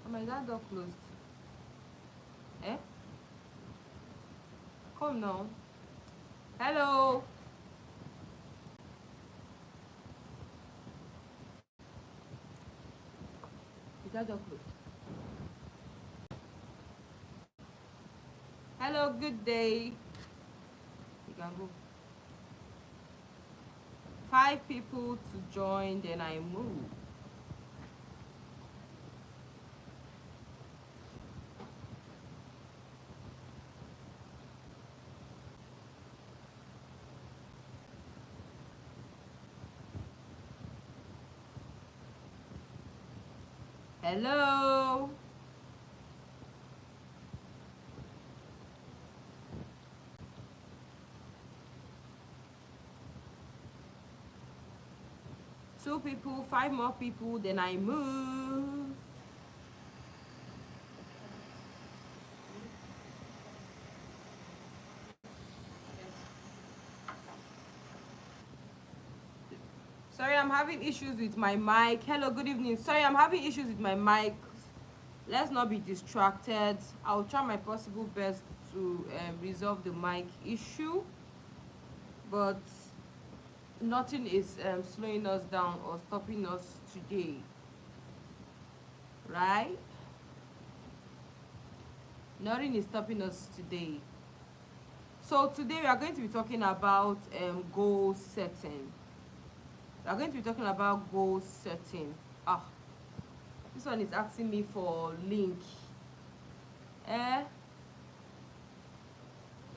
Oh my god, door closed. Eh? Come now. Hello. Is that door closed? Hello, good day. You can go. 5 people to join, then I move. Hello. Two people, 5 more people, then I move. Sorry, I'm having issues with my mic. Hello, good evening. Sorry, I'm having issues with my mic. Let's not be distracted. I'll try my possible best to resolve the mic issue, but nothing is slowing us down or stopping us today, right? Nothing is stopping us today. So today we are going to be talking about goal setting. We are going to be talking about goal setting. This one is asking me for link.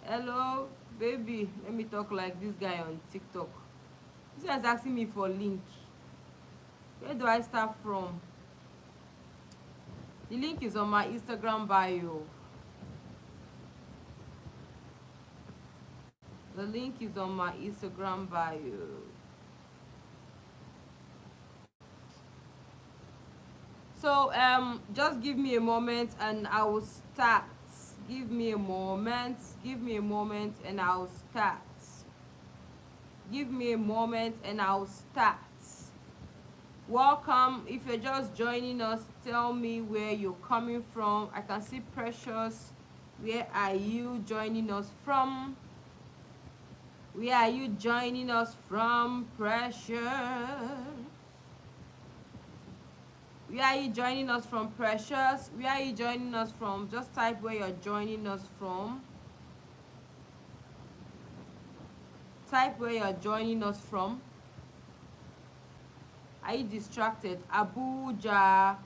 Hello baby, let me talk like this guy on TikTok. This one is asking me for link. Where do I start from? The link is on my Instagram bio. The link is on my Instagram bio. So just give me a moment and I will start. Give me a moment and I'll start. Give me a moment and I'll start. Welcome. If you're just joining us, tell me where you're coming from. I can see Precious. Where are you joining us from? Where are you joining us from, Precious? Where are you joining us from, Precious? Where are you joining us from? Just type where you're joining us from. Type where you're joining us from. Are you distracted? Abuja.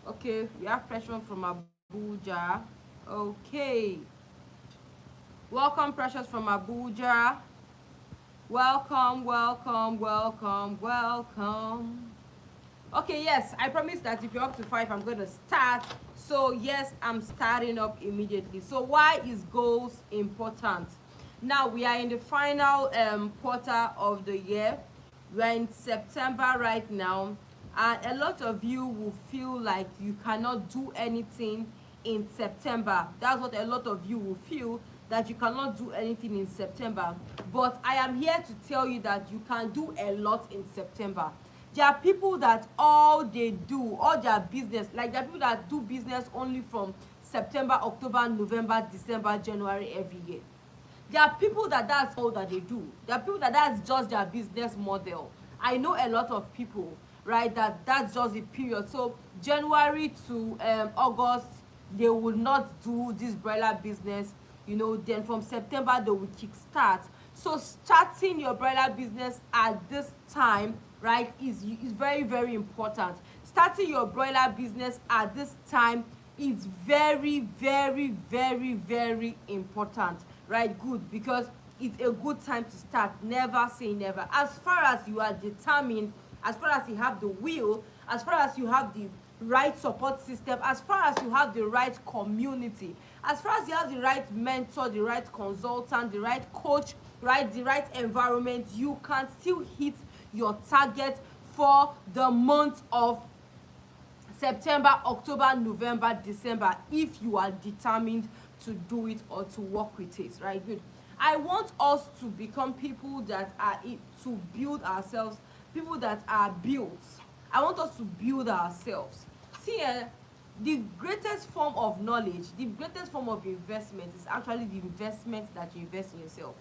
Okay, we have Precious from Abuja. Okay. Welcome, Precious from Abuja. Welcome, welcome, welcome, welcome. Okay, yes, I promise that if you're up to 5, I'm going to start. So yes, I'm starting up immediately. So why is goals important? Now we are in the final quarter of the year. We're in September right now, and a lot of you will feel like you cannot do anything in September. That's what a lot of you will feel, that you cannot do anything in September. But I am here to tell you that you can do a lot in September. There are people that all they do, all their business, like there are people that do business only from September, October, November, December, January every year. There are people that that's all that they do. There are people that that's just their business model. I know a lot of people, right, that that's just the period. So January to August, they will not do this broiler business. You know, then from September they will kickstart. So starting your broiler business at this time, right, is very, very important. Starting your broiler business at this time is very, very, very, very important, right? Good, because it's a good time to start. Never say never. As far as you are determined, as far as you have the will, as far as you have the right support system, as far as you have the right community, as far as you have the right mentor, the right consultant, the right coach, right, the right environment, you can still hit your target for the month of September, October, November, December, if you are determined to do it or to work with it, right? Good. I want us to become people that are to build ourselves, people that are built. I want us to build ourselves. See, the greatest form of knowledge, the greatest form of investment is actually the investment that you invest in yourself.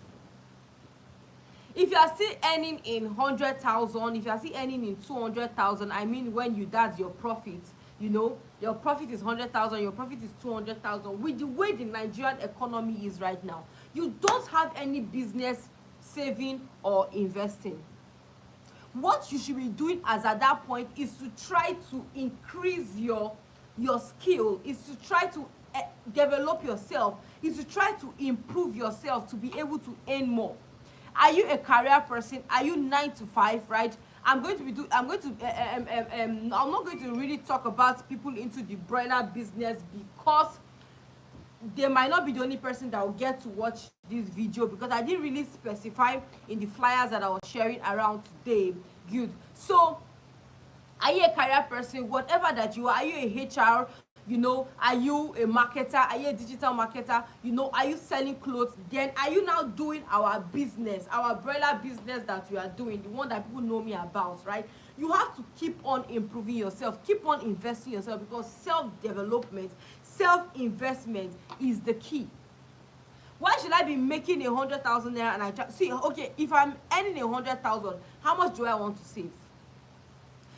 If you are still earning in 100,000, if you are still earning in 200,000, I mean when that's your profit, your profit is 100,000, your profit is 200,000. With the way the Nigerian economy is right now, you don't have any business saving or investing. What you should be doing as at that point is to try to increase your skill, is to try to develop yourself, is to try to improve yourself to be able to earn more. Are you a career person? Are you 9 to 5, right? I'm not going to really talk about people into the broiler business, because they might not be the only person that will get to watch this video, because I didn't really specify in the flyers that I was sharing around today. Good. So are you a career person? Whatever that you are you a HR? Are you a marketer? Are you a digital marketer? Are you selling clothes? Then are you now doing our business, our broiler business that we are doing, the one that people know me about, right? You have to keep on improving yourself, keep on investing yourself, because self-development, self-investment is the key. Why should I be making 100,000 naira and see, okay, if I'm earning 100,000, how much do I want to save?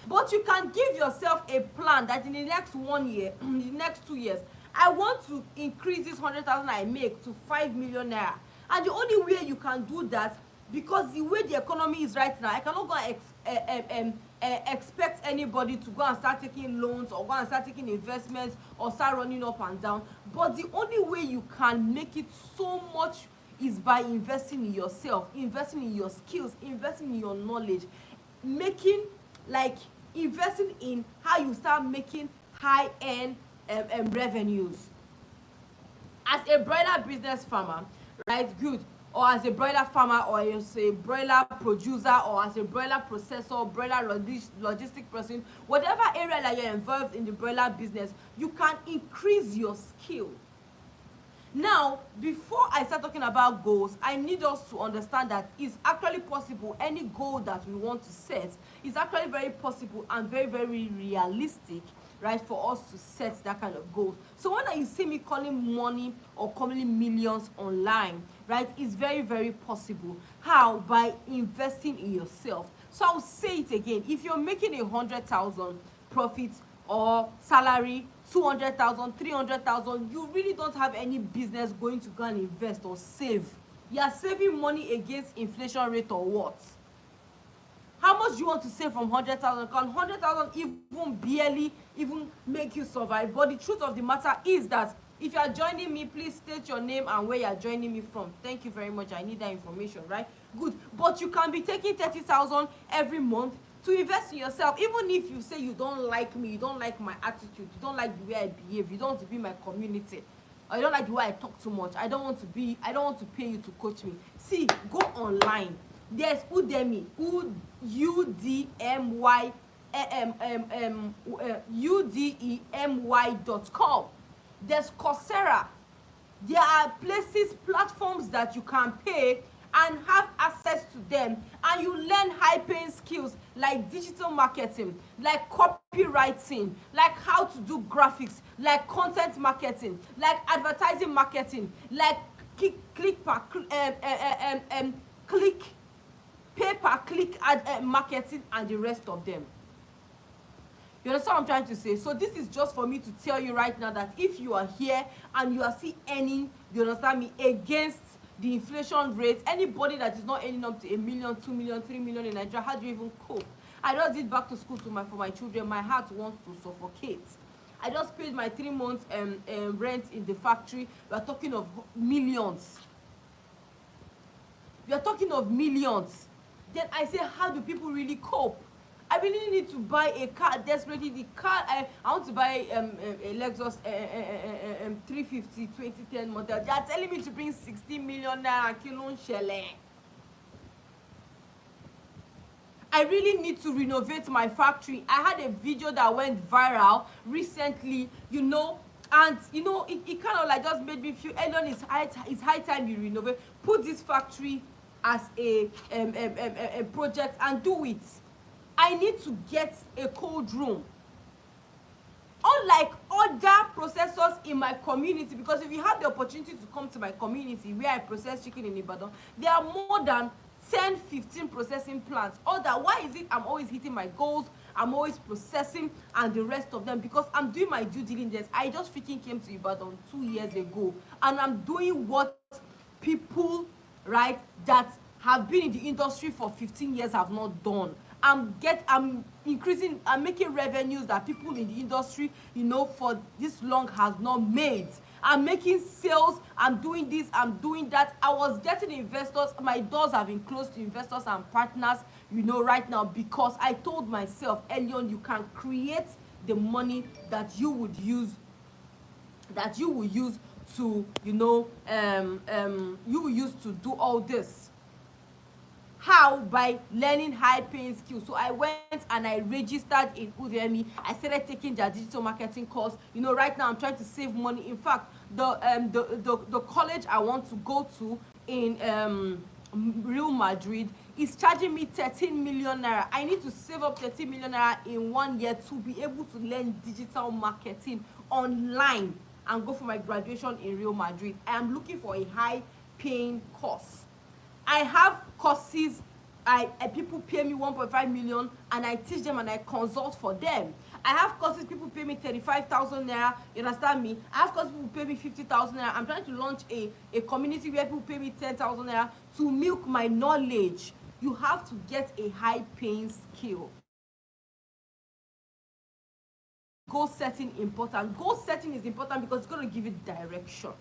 But you can give yourself a plan that in the next 1 year, in the next 2 years, I want to increase this 100,000 I make to 5 million naira. And the only way you can do that, because the way the economy is right now, I cannot go and expect anybody to go and start taking loans or go and start taking investments or start running up and down. But the only way you can make it so much is by investing in yourself, investing in your skills, investing in your knowledge, investing in how you start making high-end revenues. As a broiler business farmer, right, good, or as a broiler farmer, or as a broiler producer, or as a broiler processor, broiler logistic person, whatever area that you're involved in the broiler business, you can increase your skill. Now, before I start talking about goals, I need us to understand that it's actually possible. Any goal that we want to set is actually very possible and very, very realistic, right, for us to set that kind of goals. So when you see me calling money or calling millions online, right, it's very, very possible. How? By investing in yourself. So I'll say it again. If you're making 100,000 profit or salary, 200,000, 300,000, you really don't have any business going to go and invest or save. You are saving money against inflation rate or what? How much do you want to save from 100,000? Can 100,000 even barely make you survive? But the truth of the matter is that if you are joining me, please state your name and where you are joining me from. Thank you very much. I need that information, right? Good. But you can be taking 30,000 every month to invest in yourself. Even if you say you don't like me, you don't like my attitude, you don't like the way I behave, you don't want to be my community, or you don't like the way I talk too much, I don't want to pay you to coach me. See, go online. There's Udemy, udemy.com. There's Coursera. There are platforms that you can pay and have access to them, and you learn high-paying skills like digital marketing, like copywriting, like how to do graphics, like content marketing, like advertising marketing, like pay-per-click marketing, and the rest of them. You understand what I'm trying to say? So this is just for me to tell you right now that if you are here and you are still earning, you understand me, against the inflation rate, anybody that is not earning up to 1 million, 2 million, 3 million in Nigeria, how do you even cope? I just did back to school for my children. My heart wants to suffocate. I just paid my 3 months rent in the factory. We are talking of millions. We are talking of millions. Then I say, how do people really cope? I really need to buy a car desperately. The car, I want to buy a Lexus 350 2010 model. They are telling me to bring 16 million naira kilon shele. I really need to renovate my factory. I had a video that went viral recently, and it kind of like just made me feel, Elon, it's high time you renovate. Put this factory as a project and do it. I need to get a cold room. Unlike other processors in my community, because if you have the opportunity to come to my community where I process chicken in Ibadan, there are more than 10-15 processing plants. Why is it I'm always hitting my goals, I'm always processing, and the rest of them? Because I'm doing my due diligence. I just freaking came to Ibadan 2 years ago, and I'm doing what people, right, that have been in the industry for 15 years have not done. I'm making revenues that people in the industry, for this long has not made. I'm making sales, I'm doing this, I'm doing that. I was getting investors. My doors have been closed to investors and partners, right now, because I told myself early on, you can create the money that you would use to, you will use to do all this. How? By learning high-paying skills. So I went and I registered in Udemy. I started taking their digital marketing course. Right now I'm trying to save money. In fact, the college I want to go to in Real Madrid is charging me 13 million naira. I need to save up 13 million naira in 1 year to be able to learn digital marketing online and go for my graduation in Real Madrid. I am looking for a high-paying course. I have courses, people pay me 1.5 million and I teach them and I consult for them. I have courses, people pay me 35,000 naira, you understand me? I have courses, people pay me 50,000 naira. I'm trying to launch a community where people pay me 10,000 naira to milk my knowledge. You have to get a high-paying skill. Goal setting important. Goal setting is important because it's going to give you direction.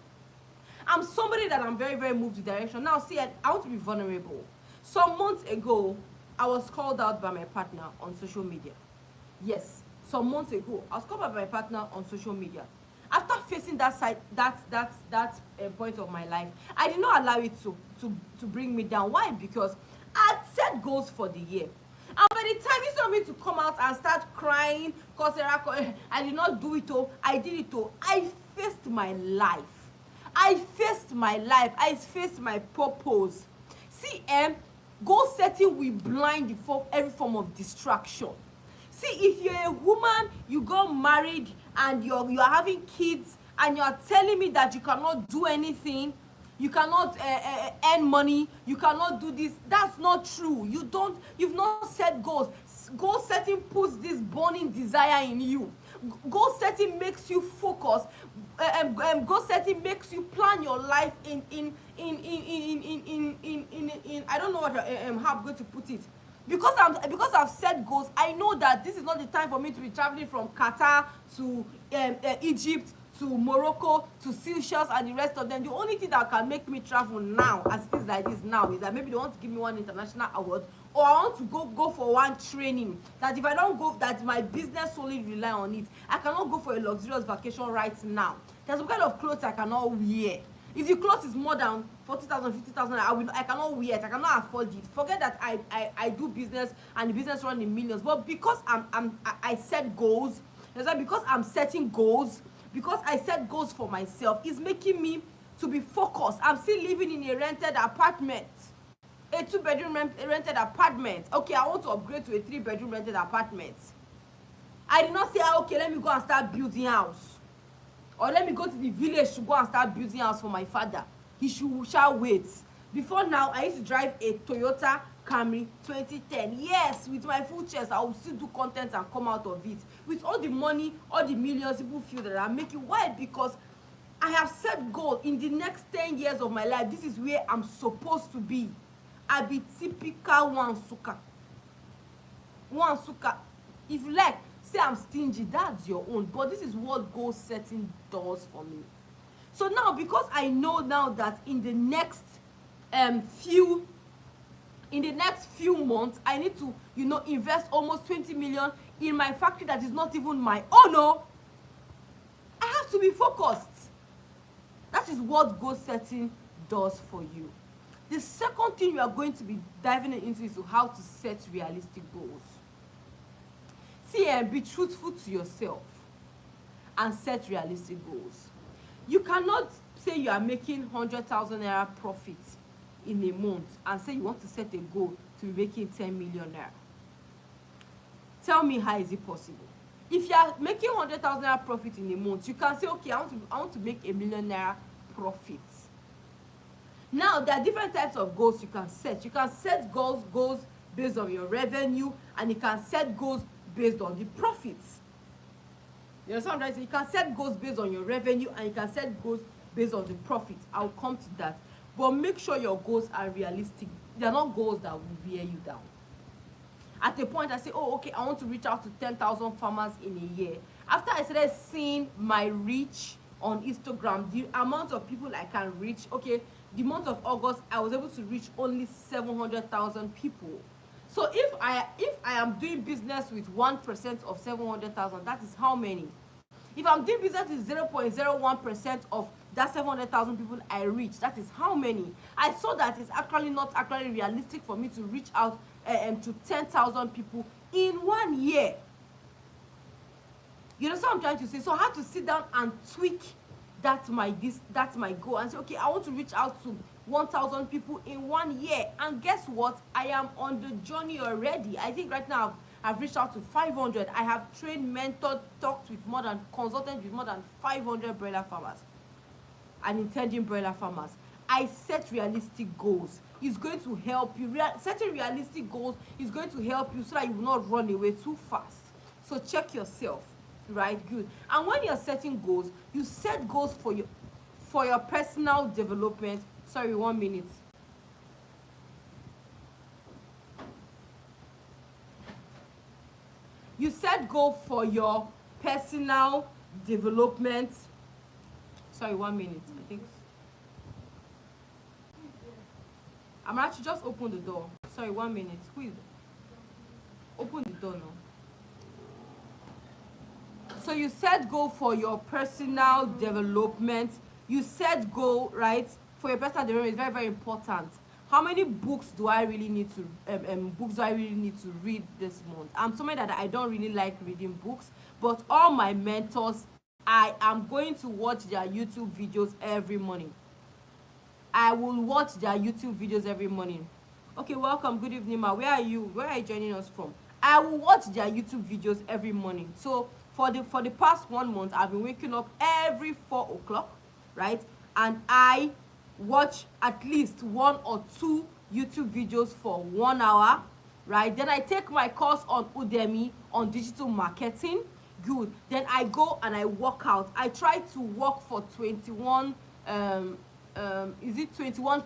I'm somebody that I'm very, very moved to direction. Now, see, I want to be vulnerable. Some months ago, I was called out by my partner on social media. Yes, some months ago, I was called out by my partner on social media. After facing that side, that point of my life, I did not allow it to bring me down. Why? Because I had set goals for the year. And by the time you saw me to come out and start crying, cause I did not do it, I did it, I faced my life. I faced my purpose. See, goal setting will blind every form of distraction. See, if you're a woman, you got married and you're having kids and you're telling me that you cannot do anything, you cannot earn money, you cannot do this, that's not true. You've not set goals. Goal setting puts this burning desire in you. Goal setting makes you focus. Goal setting makes you plan your life in I don't know how I'm going to put it. Because I've set goals, I know that this is not the time for me to be traveling from Qatar to Egypt to Morocco to Seychelles and the rest of them. The only thing that can make me travel now, as it is like this now, is that maybe they want to give me one international award, or I want to go for one training that if I don't go, that my business solely rely on it. I cannot go for a luxurious vacation right now. There's some kind of clothes I cannot wear. If the clothes is more than 40,000, 50,000, I cannot wear it. I cannot afford it. Forget that I do business and the business run in millions. But because I set goals, because I'm setting goals, because I set goals for myself, it's making me to be focused. I'm still living in a rented apartment, a 2-bedroom rented apartment. Okay, I want to upgrade to a 3-bedroom rented apartment. I did not say, okay, let me go and start building house, or let me go to the village to go and start building house for my father. He shall wait. Before now, I used to drive a Toyota Camry 2010. Yes, with my full chest, I will still do content and come out of it. With all the money, all the millions people feel that I'm making. Why? Because I have set goal in the next 10 years of my life. This is where I'm supposed to be. I be typical one suka. If you like, say I'm stingy, that's your own. But this is what goal setting does for me. So now, because I know now that in the next few months, I need to, invest almost 20 million in my factory that is not even my own. No, I have to be focused. That is what goal setting does for you. The second thing we are going to be diving into is how to set realistic goals. See, be truthful to yourself and set realistic goals. You cannot say you are making 100,000 naira profit in a month and say you want to set a goal to be making 10 million naira. Tell me, how is it possible? If you are making 100,000 naira profit in a month, you can say, okay, I want to make a million naira profit. Now there are different types of goals you can set. You can set goals based on your revenue, and you can set goals based on the profits. You understand what I'm saying? You can set goals based on your revenue, and you can set goals based on the profits. I'll come to that. But make sure your goals are realistic. They're not goals that will wear you down. At a point I say, oh, okay, I want to reach out to 10,000 farmers in a year. After I started seeing my reach on Instagram, the amount of people I can reach, okay, the month of August I was able to reach only 700,000 people. So if I am doing business with 1% of 700,000, that is how many? If I'm doing business with 0.01% of that 700,000 people I reach, that is how many? I saw that it's actually not realistic for me to reach out to 10,000 people in 1 year. You know what I'm trying to say? So I had to sit down and tweak that's my goal, and say, okay, I want to reach out to 1,000 people in 1 year. And guess what? I am on the journey already. I think right now I've reached out to 500. I have trained, mentored, consulted with more than 500 broiler farmers and intending broiler farmers. I set realistic goals. It's going to help you. Setting realistic goals is going to help you so that you will not run away too fast. So check yourself, right? Good. And when you're setting goals, you set goals for your personal development. Sorry, 1 minute. You set goal for your personal development. Sorry, 1 minute. I think I'm actually just open the door. Sorry, 1 minute. Who is open the door now? So you set goal for your personal development. You set goal, right, for your personal development. Is very, very important. How many books do I really need to read this month? I'm somebody that I don't really like reading books, but all my mentors, I am going to watch their YouTube videos every morning. I will watch their YouTube videos every morning. Okay, welcome. Good evening, ma. Where are you? Where are you joining us from? I will watch their YouTube videos every morning. So for the past 1 month, I've been waking up every 4 o'clock, right? And I watch at least 1 or 2 YouTube videos for 1 hour, right? Then I take my course on Udemy on digital marketing. Good. Then I go and I work out. I try to walk for 21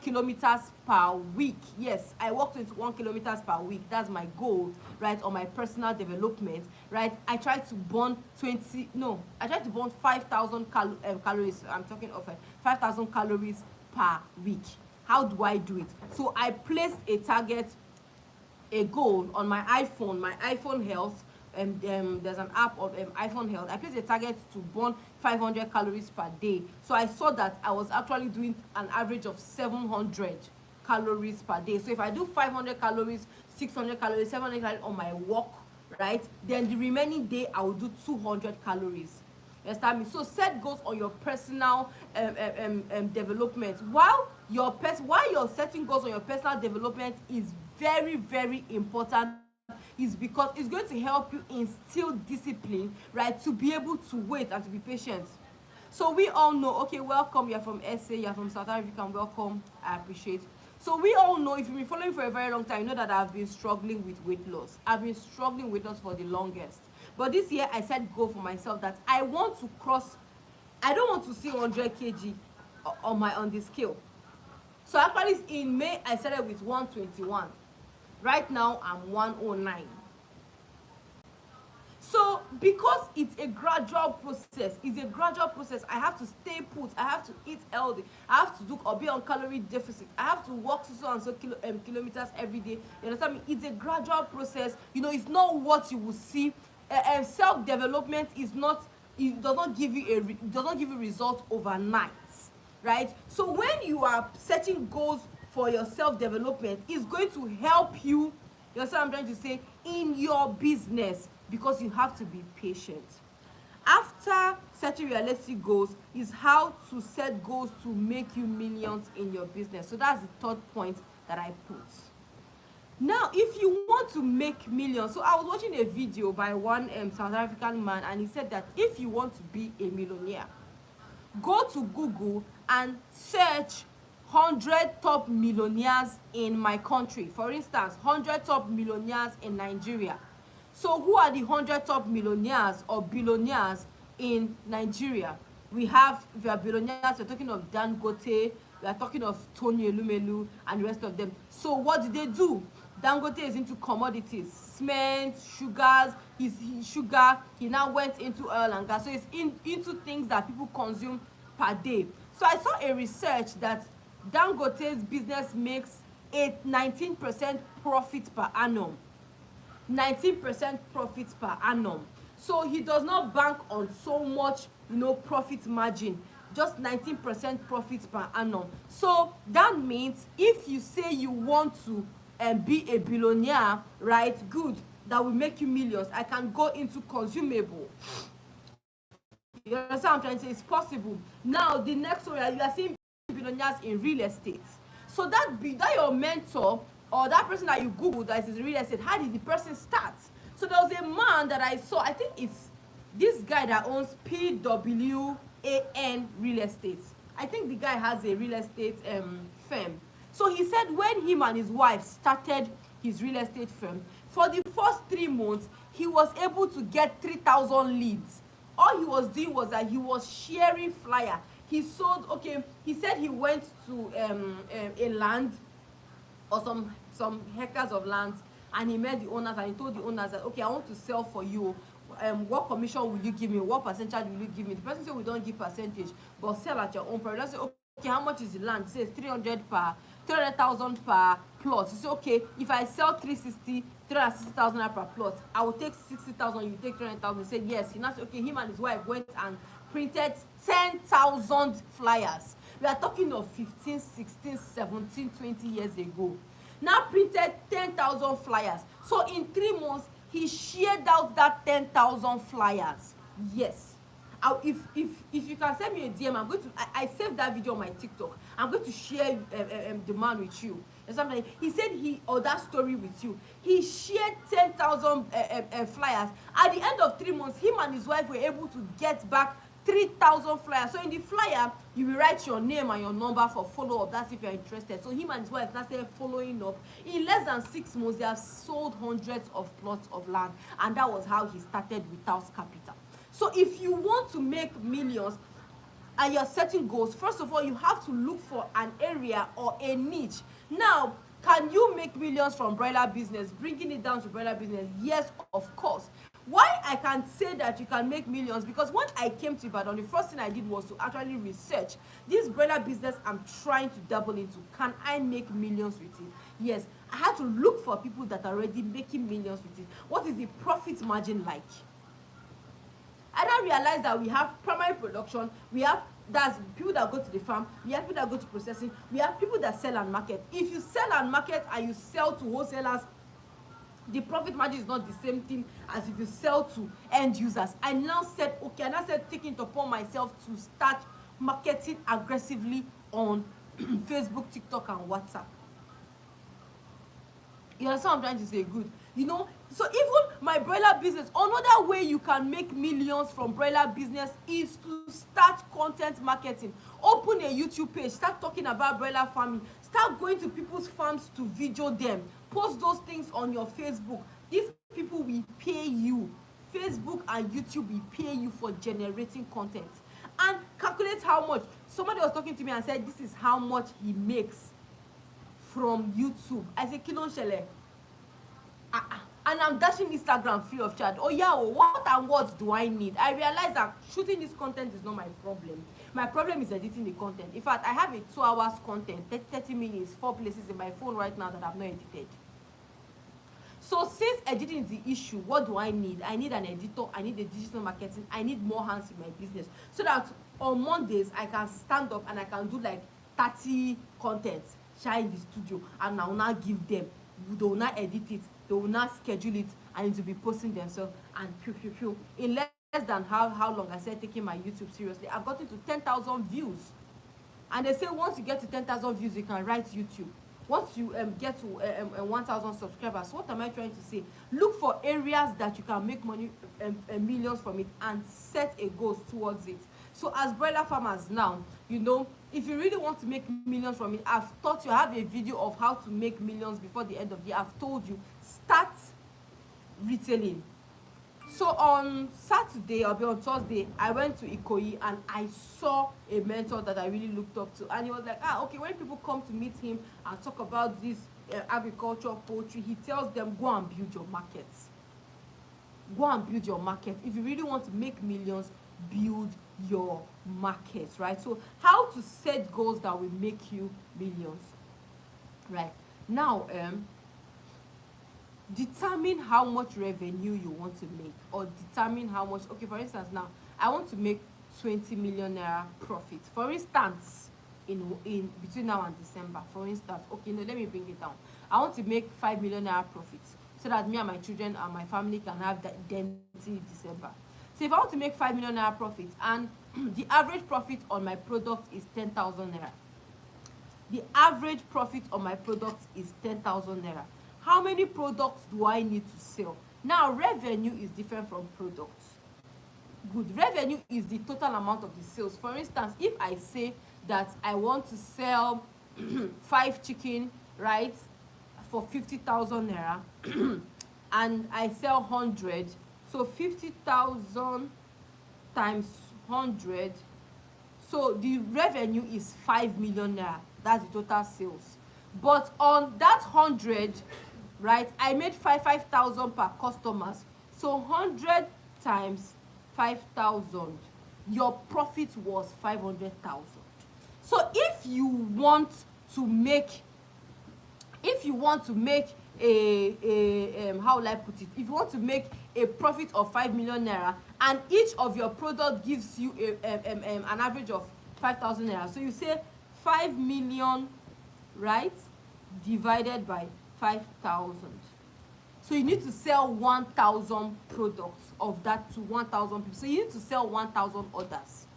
kilometers per week. Yes, I walk 21 kilometers per week. That's my goal, right, on my personal development, right? I try to burn 5,000 calories. I'm talking of 5,000 calories per week. How do I do it? So I placed a target, a goal on my iPhone Health. There's an app of iPhone Health. I placed a target to burn 500 calories per day. So I saw that I was actually doing an average of 700 calories per day. So if I do 500 calories, 600 calories, 700 calories on my walk, right, then the remaining day I will do 200 calories. You understand me? So set goals on your personal development. While you're setting goals on your personal development is very, very important, is because it's going to help you instill discipline, right, to be able to wait and to be patient. So we all know, okay, welcome, you're from SA, you're from South Africa, welcome, I appreciate. So we all know, if you've been following for a very long time, you know that I've been struggling with weight loss. I've been struggling with weight loss for the longest. But this year I set goal for myself that I don't want to see 100 kg on the scale. So actually in May I started with 121. Right now I'm 109. So because it's a gradual process, I have to stay put, I have to eat healthy, I have to do or be on calorie deficit, I have to walk so and so kilometers every day. You understand me? It's a gradual process. You know, it's not what you will see. Self-development is not, it does not give you results overnight, right? So when you are setting goals for your self-development, it's going to help you, you understand what I'm trying to say, in your business, because you have to be patient. After setting realistic goals is how to set goals to make you millions in your business. So that's the third point that I put. Now, if you want to make millions, so I was watching a video by one South African man, and he said that if you want to be a millionaire, go to Google and search 100 top millionaires in my country. For instance, 100 top millionaires in Nigeria. So who are the 100 top millionaires or billionaires in Nigeria? We have, if you are billionaires, we're talking of Dangote, we are talking of Tony Elumelu and the rest of them. So what do? Dangote is into commodities, cement, sugars. He's sugar. He now went into oil and gas. So he's into things that people consume per day. So I saw a research that Dangote's business makes a 19% profit per annum. 19% profit per annum. So he does not bank on so much, profit margin, just 19% profit per annum. So that means if you say you want to be a billionaire, right, good, that will make you millions, I can go into consumable. You understand what I'm trying to say? It's possible. Now the next one, you are seeing billionaires in real estate. So that your mentor or that person that you Google that is in real estate, how did the person start? So there was a man that I saw, I think it's this guy that owns PWAN Real Estate. I think the guy has a real estate firm. So he said when him and his wife started his real estate firm, for the first 3 months, he was able to get 3,000 leads. All he was doing was that he was sharing flyer. He sold, he said he went to a land or some hectares of land, and he met the owners and he told the owners that, I want to sell for you. What commission will you give me? What percentage will you give me? The person said, we don't give percentage, but sell at your own price. I said, okay, how much is the land? He says 300,000 per plot. He said, okay, if I sell 360,000 per plot, I will take 60,000, you take 300,000. He said yes. He now said, okay, him and his wife went and printed 10,000 flyers. We are talking of 15, 16, 17, 20 years ago. Now printed 10,000 flyers. So in 3 months, he shared out that 10,000 flyers. Yes. If you can send me a DM, I'm going to. I saved that video on my TikTok. I'm going to share the man with you. He said that story with you. He shared 10,000 flyers. At the end of 3 months, him and his wife were able to get back 3,000 flyers. So in the flyer, you will write your name and your number for follow-up. That's if you're interested. So him and his wife started following up. In less than 6 months, they have sold hundreds of plots of land. And that was how he started without capital. So if you want to make millions and you're setting goals, first of all, you have to look for an area or a niche. Now, can you make millions from broiler business? Bringing it down to broiler business, yes, of course. Why I can say that you can make millions? Because when I came to Ibadan, the first thing I did was to actually research this broiler business I'm trying to double into. Can I make millions with it? Yes, I had to look for people that are already making millions with it. What is the profit margin like? I now realize that we have primary production, that's people that go to the farm, we have people that go to processing, we have people that sell and market. If you sell and market and you sell to wholesalers, the profit margin is not the same thing as if you sell to end users. I now said taking it upon myself to start marketing aggressively on Facebook, TikTok, and WhatsApp. You understand what I'm trying to say? Good. So even my broiler business, another way you can make millions from broiler business is to start content marketing. Open a YouTube page, start talking about broiler farming, start going to people's farms to video them, post those things on your Facebook. These people will pay you. Facebook and YouTube will pay you for generating content. And calculate how much. Somebody was talking to me and said this is how much he makes from YouTube. I said, Kilon Shele. And I'm dashing Instagram free of charge. What and what do I need? I realized that shooting this content is not my problem. My problem is editing the content. In fact, I have a 2 hours content, 30 minutes, 4 places in my phone right now that I've not edited. So since editing is the issue, what do I need? I need an editor, I need a digital marketing, I need more hands in my business. So that on Mondays, I can stand up and I can do like 30 contents, share in the studio, and I will now give them. They will not edit it, they will not schedule it, and it will be posting themselves, and in less than how long I said taking my YouTube seriously, I've gotten to 10,000 views. And they say once you get to 10,000 views, you can write YouTube. once you get to 1,000 subscribers, what am I trying to say? Look for areas that you can make money, millions from it, and set a goal towards it. So as broiler farmers now, you know, if you really want to make millions from it, I've taught you, I have a video of how to make millions before the end of the year. I've told you, start retailing. So on Saturday or on Thursday, I went to Ikoyi and I saw a mentor that I really looked up to, and he was like, okay, when people come to meet him and talk about this agriculture, poultry, he tells them, go and build your markets. Go and build your market. If you really want to make millions, build your market, right? So how to set goals that will make you millions, right? Now, determine how much revenue you want to make, or determine how much, okay, for instance, now I want to make 20 million naira profit, for instance, in between now and December, for instance. Okay, no, let me bring it down. I want to make 5 million naira profit, so that me and my children and my family can have that identity in December. So if I want to make 5 million naira profit, and the average profit on my product is 10,000 naira, the average profit on my product is 10,000 naira, how many products do I need to sell? Now, revenue is different from products. Good. Revenue is the total amount of the sales. For instance, if I say that I want to sell 5 chicken, right, for 50,000 naira, and I sell 100, so 50,000 times 100, so the revenue is 5 million naira. That's the total sales. But on that 100, right, I made 5,000 per customers. So 100 times 5,000, your profit was 500,000. So if you want to make a how will I put it, if you want to make a profit of 5 million naira, and each of your product gives you an average of 5,000 naira, so you say 5 million, right, divided by 5,000. So you need to sell 1,000 products of that to 1,000 people. So you need to sell 1,000 orders.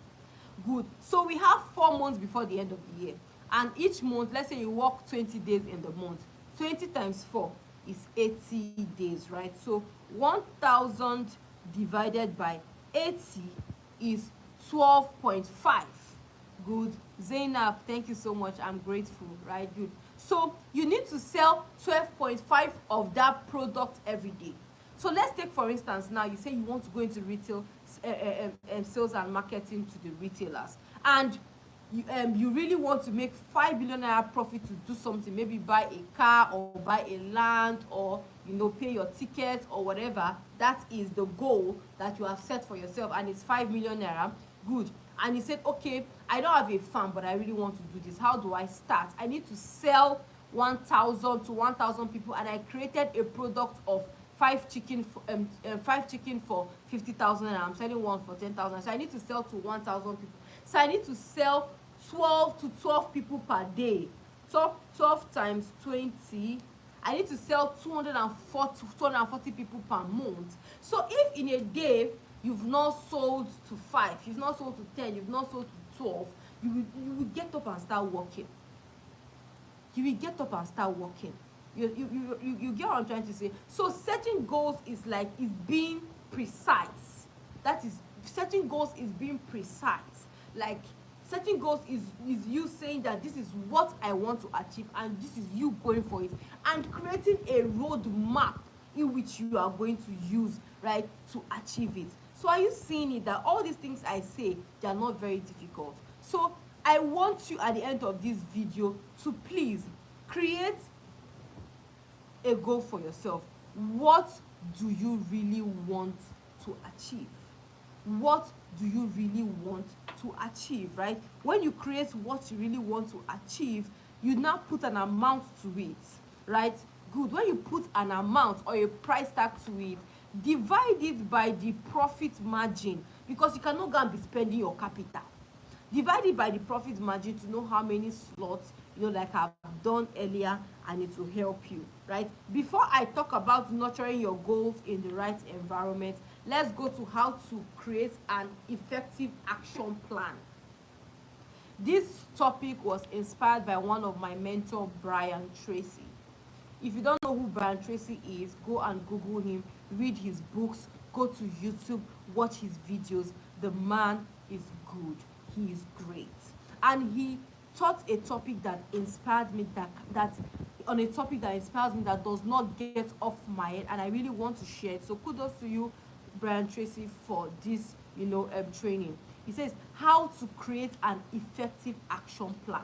Good. So we have 4 months before the end of the year, and each month, let's say you work 20 days in the month, 20 times 4 is 80 days, right? So 1,000 divided by 80 is 12.5. Good. Zainab, thank you so much, I'm grateful, right? Good. So you need to sell 12.5 of that product every day. So let's take, for instance, now you say you want to go into retail sales and marketing to the retailers, and you really want to make 5 billion naira profit to do something, maybe buy a car or buy a land, or pay your ticket or whatever. That is the goal that you have set for yourself, and it's 5 million naira. Good. And you said, okay, I don't have a farm, but I really want to do this. How do I start? I need to sell 1,000 to 1,000 people, and I created a product of 5 chicken for 50,000, and I'm selling one for 10,000. So I need to sell to 1,000 people. So I need to sell 12 to 12 people per day. 12 times 20. I need to sell 240 people per month. So if in a day you've not sold to 5, you've not sold to 10, you've not sold to 12, you will get up and start working. You will get up and start working. You get what I'm trying to say? So setting goals is being precise. That is, setting goals is being precise. Like, setting goals is you saying that this is what I want to achieve, and this is you going for it, and creating a roadmap in which you are going to use, right, to achieve it. So are you seeing it, that all these things I say, they are not very difficult? So I want you at the end of this video to please create a goal for yourself. What do you really want to achieve? What do you really want to achieve, right? When you create what you really want to achieve, you now put an amount to it, right? Good. When you put an amount or a price tag to it, divide it by the profit margin, because you cannot go and be spending your capital. Divide it by the profit margin to know how many slots, like I've done earlier, and it will help you, right? Before I talk about nurturing your goals in the right environment, let's go to how to create an effective action plan. This topic was inspired by one of my mentor, Brian Tracy. If you don't know who Brian Tracy is, go and Google him, read his books, go to YouTube, watch his videos. The man is good. He is great. And he taught a topic that inspired me, that on a topic that inspires me, that does not get off my head, and I really want to share it. So kudos to you, Brian Tracy, for this, training. He says how to create an effective action plan.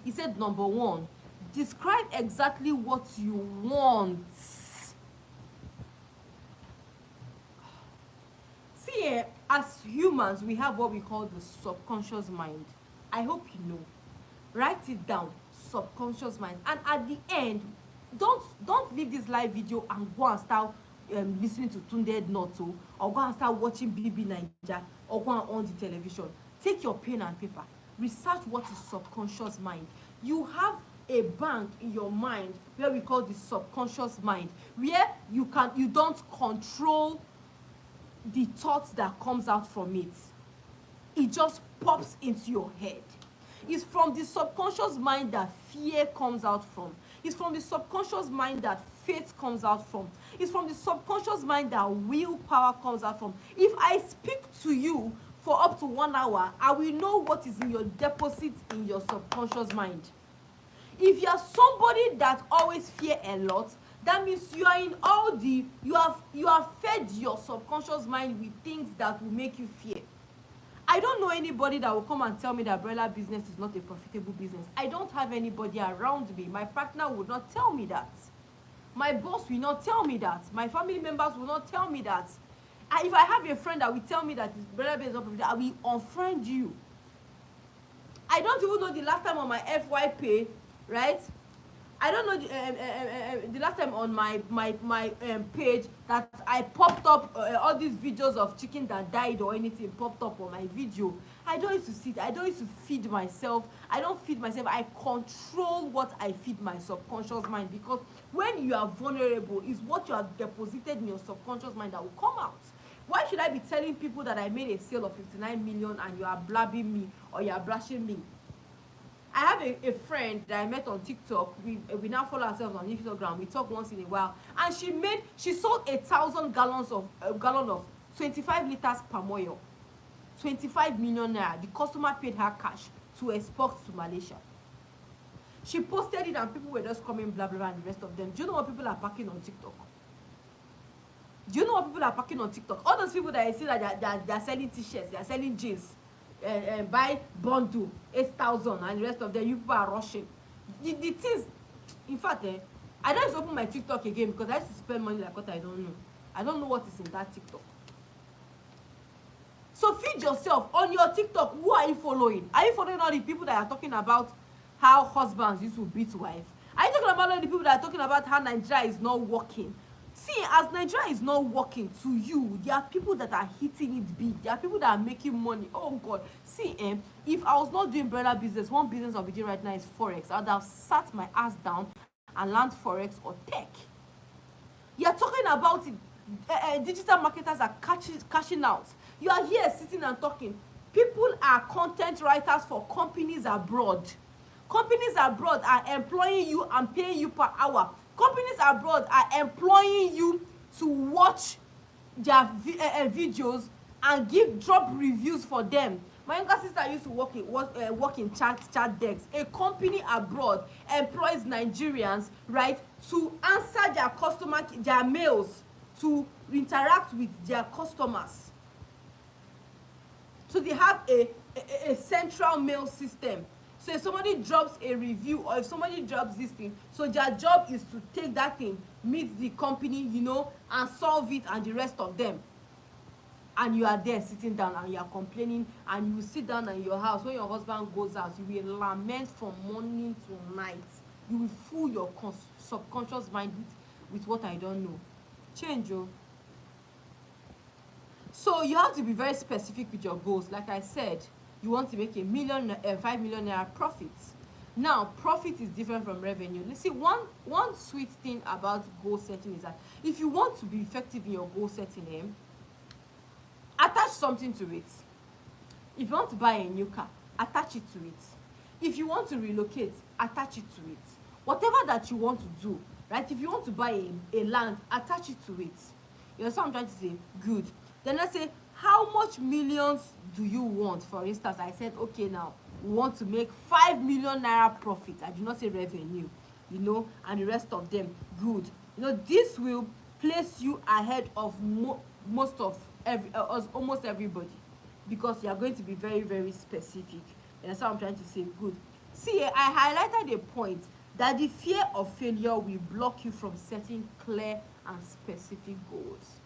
He said, number one, describe exactly what you want. See, as humans, we have what we call the subconscious mind. I hope you know. Write it down, subconscious mind. And at the end, don't leave this live video and go and start listening to Tunde Noto, or go and start watching BB Naija, or go and on the television. Take your pen and paper. Research what is subconscious mind. You have a bank in your mind where we call the subconscious mind, where you don't control the thoughts that comes out from it. It just pops into your head. It's from the subconscious mind that fear comes out from. It's from the subconscious mind that faith comes out from. It's from the subconscious mind that willpower comes out from. If I speak to you for up to 1 hour, I will know what is in your deposit in your subconscious mind. If you are somebody that always fear a lot, that means you are in all the, you have fed your subconscious mind with things that will make you fear. I don't know anybody that will come and tell me that umbrella business is not a profitable business. I don't have anybody around me. My partner would not tell me that. My boss will not tell me that. My family members will not tell me that. If I have a friend that will tell me that umbrella business is not profitable, I will unfriend you. I don't even know the last time on my FYP, right? I don't know the last time on my page that I popped up all these videos of chicken that died or anything popped up on my video. I don't used to sit. I don't used to feed myself. I don't feed myself. I control what I feed my subconscious mind, because when you are vulnerable, is what you have deposited in your subconscious mind that will come out. Why should I be telling people that I made a sale of 59 million and you are blabbing me or you are blushing me? I have a friend that I met on TikTok. We now follow ourselves on Instagram. We talk once in a while, and she sold 1,000 gallons of gallon of 25 liters palm oil, 25 million naira. The customer paid her cash to export to Malaysia. She posted it, and people were just coming blah blah blah, and the rest of them. Do you know what people are packing on TikTok? Do you know what people are packing on TikTok? All those people that I see that they're selling t-shirts, they're selling jeans. Buy bundle 8,000, and the rest of them, you people are rushing. The things, in fact, I don't open my TikTok again, because I used to spend money like what I don't know. I don't know what is in that TikTok. So feed yourself. On your TikTok, who are you following? Are you following all the people that are talking about how husbands used to beat wife? Are you talking about all the people that are talking about how Nigeria is not working? See, as Nigeria is not working to you, there are people that are hitting it big. There are people that are making money. Oh God. See, if I was not doing umbrella business, one business I'll be doing right now is Forex. I would have sat my ass down and learned Forex or tech. You are talking about it. Digital marketers are cashing out. You are here sitting and talking. People are content writers for companies abroad. Companies abroad are employing you and paying you per hour. Companies abroad are employing you to watch their videos and drop reviews for them. My younger sister used to work in chat decks. A company abroad employs Nigerians, right, to answer their mails, to interact with their customers. So they have a central mail system. So if somebody drops a review, or if somebody drops this thing, so their job is to take that thing, meet the company, and solve it, and the rest of them. And you are there sitting down and you are complaining, and you sit down in your house. When your husband goes out, you will lament from morning to night. You will fool your subconscious mind with what I don't know. Change, oh. So you have to be very specific with your goals. Like I said, you want to make 5 million naira profits. Now, profit is different from revenue. Let's see, one sweet thing about goal setting is that if you want to be effective in your goal setting, attach something to it. If you want to buy a new car, attach it to it. If you want to relocate, attach it to it. Whatever that you want to do, right? If you want to buy a land, attach it to it. You know what I'm trying to say? Good. Then let's say, how much millions do you want? For instance, I said, okay, now we want to make 5 million naira profit. I do not say revenue, you know, and the rest of them. Good. You know, this will place you ahead of almost everybody, because you are going to be very, very specific. And that's what I'm trying to say. Good. See, I highlighted a point that the fear of failure will block you from setting clear and specific goals.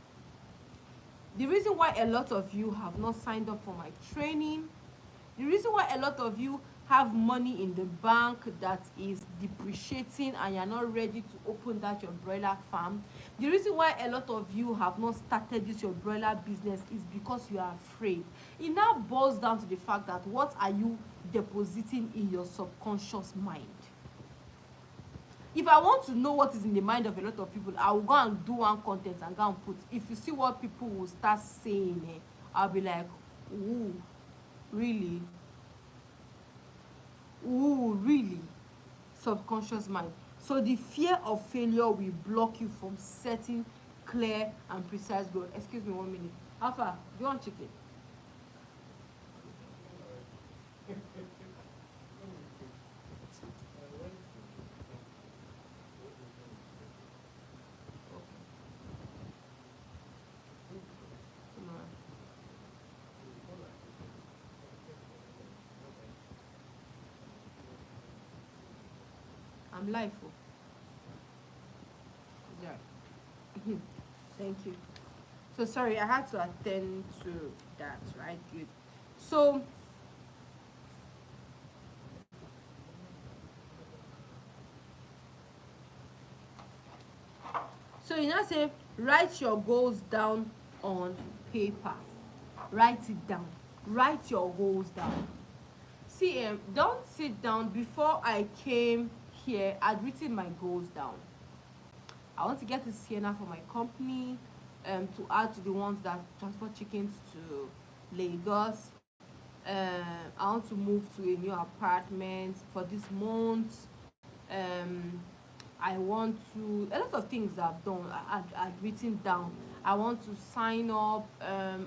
The reason why a lot of you have not signed up for my training, the reason why a lot of you have money in the bank that is depreciating and you're not ready to open that your broiler farm, the reason why a lot of you have not started this your broiler business is because you are afraid. It now boils down to the fact that what are you depositing in your subconscious mind? If I want to know what is in the mind of a lot of people, I will go and do one content and go and put. If you see what people will start saying, I'll be like, ooh, really? Ooh, really? Subconscious mind. So the fear of failure will block you from setting clear and precise goals. Excuse me 1 minute. Alpha, do you want chicken? I'm live. Yeah. Thank you. So sorry, I had to attend to that, right? Good. So you now say, write your goals down on paper. Write it down. Write your goals down. See, don't sit down. Before I came here, I'd written my goals down. I want to get a scanner for my company, to add to the ones that transport chickens to Lagos. I want to move to a new apartment for this month. I want to, a lot of things I've done, I've written down. I want to sign up.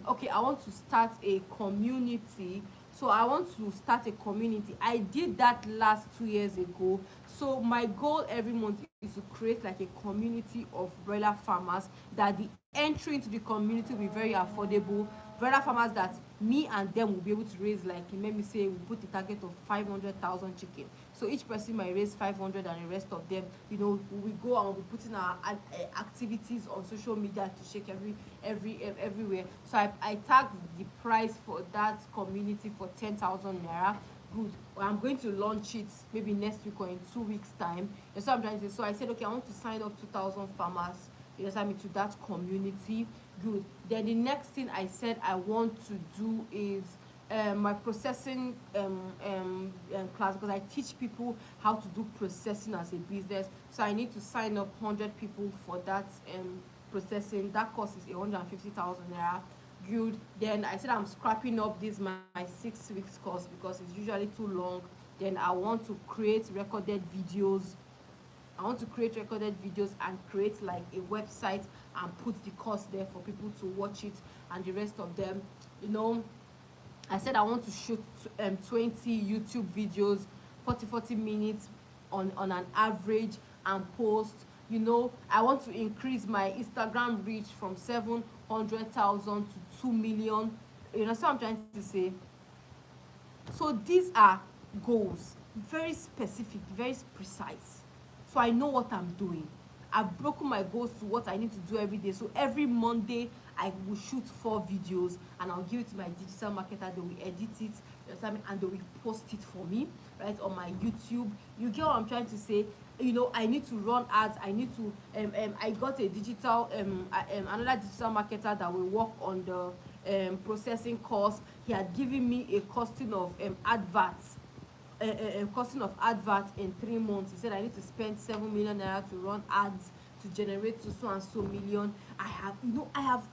Okay, I want to start a community. So I want to start a community. I did that last 2 years ago. So my goal every month is to create like a community of broiler farmers, that the entry into the community will be very affordable. Broiler farmers that me and them will be able to raise, like, let me say we put the target of 500,000 chicken. So each person might raise 500, and the rest of them, you know, we go and we put in our activities on social media to shake everywhere. So I tagged the price for that community for 10,000 naira. Good. Well, I'm going to launch it maybe next week or in 2 weeks time. That's what I'm trying to say. So I said, okay, I want to sign up 2,000 farmers, you know, to that community. Good. Then the next thing I said I want to do is my processing class, because I teach people how to do processing as a business. So I need to sign up 100 people for that processing. That cost is 150,000 naira. Good. Then I said I'm scrapping up this my 6 weeks course because it's usually too long. Then I want to create recorded videos. And create like a website and put the course there for people to watch it, and the rest of them, you know. I said I want to shoot 20 YouTube videos, 40 minutes on an average, and post. You know, I want to increase my Instagram reach from 700,000 to 2 million. You know, so I'm trying to say. So these are goals, very specific, very precise. So I know what I'm doing. I've broken my goals to what I need to do every day. So every Monday, I will shoot 4 videos, and I'll give it to my digital marketer. They will edit it, and they will post it for me, right, on my YouTube. You get what I'm trying to say? You know, I need to run ads. I need to, I got a digital, another digital marketer that will work on the processing course. He had given me a costing of adverts. Costing of adverts in 3 months. He said I need to spend 7 million naira to run ads to generate so and so million. I have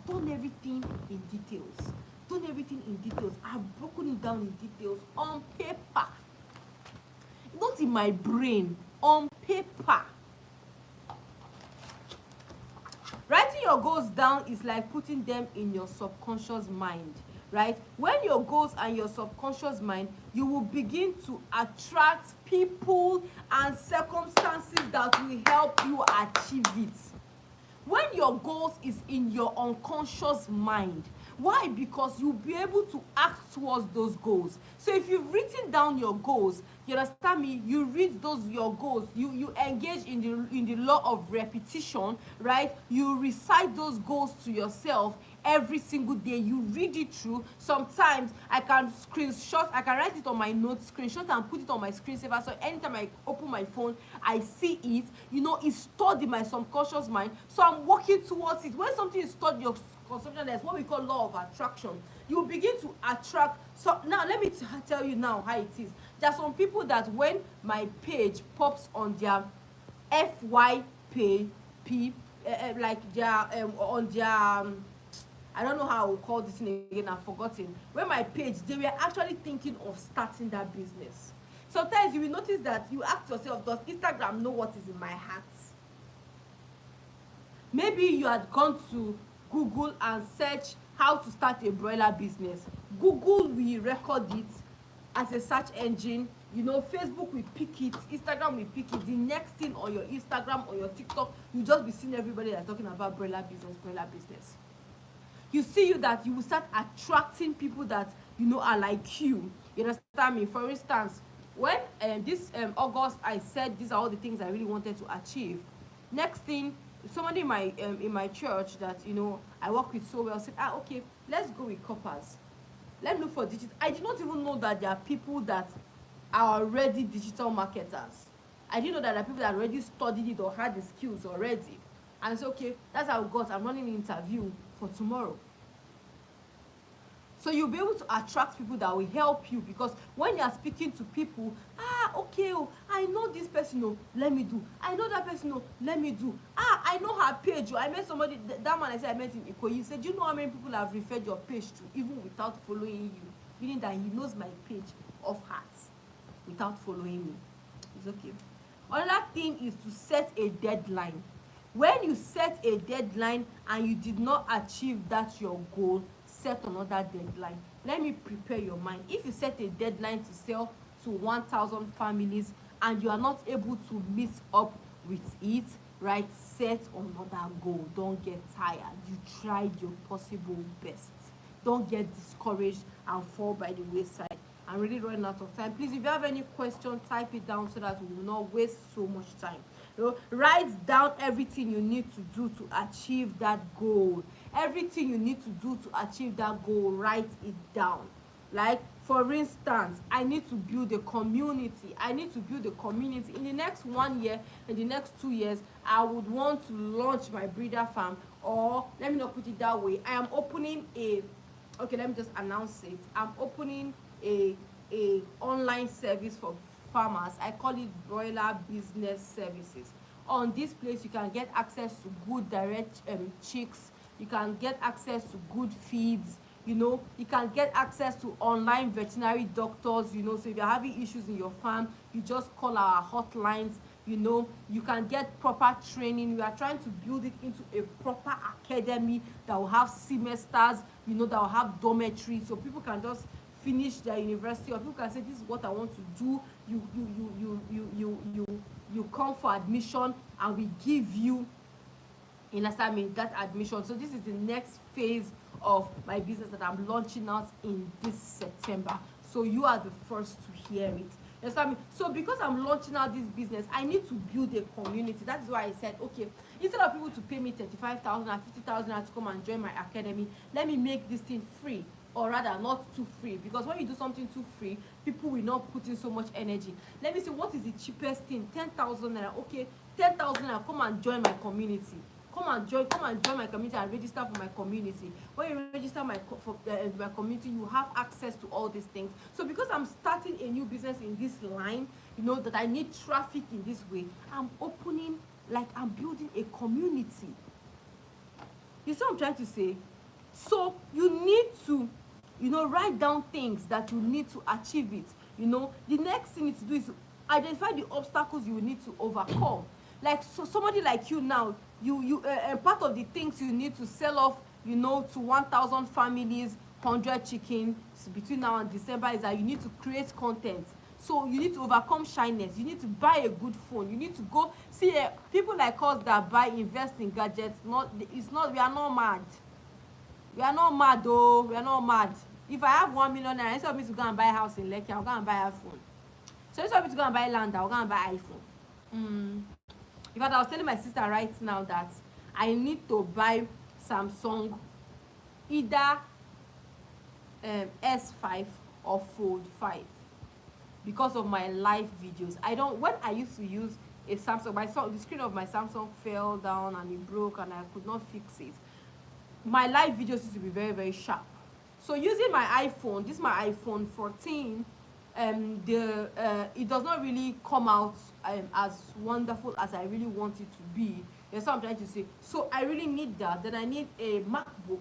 done everything in details. done everything in details. I've broken it down in details on paper, not in my brain, on paper. Writing your goals down is like putting them in your subconscious mind, right? When your goals are in your subconscious mind, you will begin to attract people and circumstances that will help you achieve it. When your goals is in your unconscious mind, why? Because you'll be able to act towards those goals. So if you've written down your goals, you understand me, you read those your goals, you engage in the law of repetition, right? You recite those goals to yourself every single day. You read it through. Sometimes I can write it on my notes, screenshot and put it on my screensaver, so anytime I open my phone I see it. It's stored in my subconscious mind, so I'm working towards it. When something is stored in your consumption, that's what we call law of attraction. You begin to attract. So now let me tell you now how it is. There are some people that when my page pops on their FYP, like their on their I don't know how I will call this thing again, I've forgotten. When my page, they were actually thinking of starting that business. Sometimes you will notice that you ask yourself, does Instagram know what is in my heart? Maybe you had gone to Google and search how to start a broiler business. Google will record it as a search engine. Facebook will pick it, Instagram will pick it. The next thing on your Instagram or your TikTok, you just be seeing everybody that's talking about broiler business. You see that you will start attracting people that are like you. You understand me? For instance, when this August I said these are all the things I really wanted to achieve. Next thing, somebody in my church that I work with so well said, okay, let's go with coppers. Let's look for digital. I did not even know that there are people that are already digital marketers. I didn't know that there are people that already studied it or had the skills already. And it's okay, that's how it goes. I'm running an interview for tomorrow. So you'll be able to attract people that will help you, because when you're speaking to people, okay, I know this person, let me do. I know that person, let me do. I know her page. I met somebody, that man I said I met in Ikoyi, he said, do you know how many people have referred your page to, even without following you? Meaning that he knows my page off heart without following me. It's okay. Another thing is to set a deadline. When you set a deadline and you did not achieve that your goal, set another deadline. Let me prepare your mind. If you set a deadline to sell to 1,000 families and you are not able to meet up with it, right, set another goal. Don't get tired. You tried your possible best. Don't get discouraged and fall by the wayside. I'm really running out of time. Please, if you have any question, type it down so that we will not waste so much time. Write down everything you need to do to achieve that goal. Everything you need to do to achieve that goal, write it down. Like, for instance, I need to build a community. I need to build a community. In the next 1 year, in the next 2 years, I would want to launch my breeder farm. Or, let me not put it that way, I am opening okay, let me just announce it. I'm opening a online service for farmers. I call it Broiler Business Services. On this place, you can get access to good direct chicks. You can get access to good feeds. You can get access to online veterinary doctors. So if you're having issues in your farm, you just call our hotlines. You can get proper training. We are trying to build it into a proper academy that will have semesters, that will have dormitories, so people can just finish their university, or people can say, this is what I want to do. You come for admission and we give you that admission. So this is the next phase of my business that I'm launching out in this September. So you are the first to hear it. So because I'm launching out this business, I need to build a community. That's why I said, okay, instead of people to pay me 35,000 and 50,000 to come and join my academy, let me make this thing free. Or rather, not too free, because when you do something too free, people will not put in so much energy. Let me see, what is the cheapest thing? 10,000 naira. Okay, 10,000 naira. Come and join my community. Come and join my community and register for my community. When you register my community, you have access to all these things. So because I'm starting a new business in this line, that I need traffic in this way, I'm building a community. You see what I'm trying to say? So you need to You know, write down things that you need to achieve it. You know, the next thing you need to do is identify the obstacles you need to overcome. Like, so somebody like you now, part of the things you need to sell off, you know, to 1,000 families, 100 chickens between now and December, is that you need to create content. So you need to overcome shyness. You need to buy a good phone. You need to go see people like us that invest in gadgets. We are not mad. We are not mad though. We are not mad. If I have 1 million naira, instead of me to go and buy a house in Lekki, I'll go and buy a phone. So instead of me to go and buy land, I'll go and buy iPhone. In fact, I was telling my sister right now that I need to buy Samsung, either S5 or Fold 5, because of my live videos. When I used to use a Samsung, the screen of my Samsung fell down and it broke and I could not fix it. My live videos used to be very, very sharp. So using my iPhone, this is my iPhone 14, it does not really come out as wonderful as I really want it to be. That's what I'm trying to say. So I really need that. Then I need a MacBook,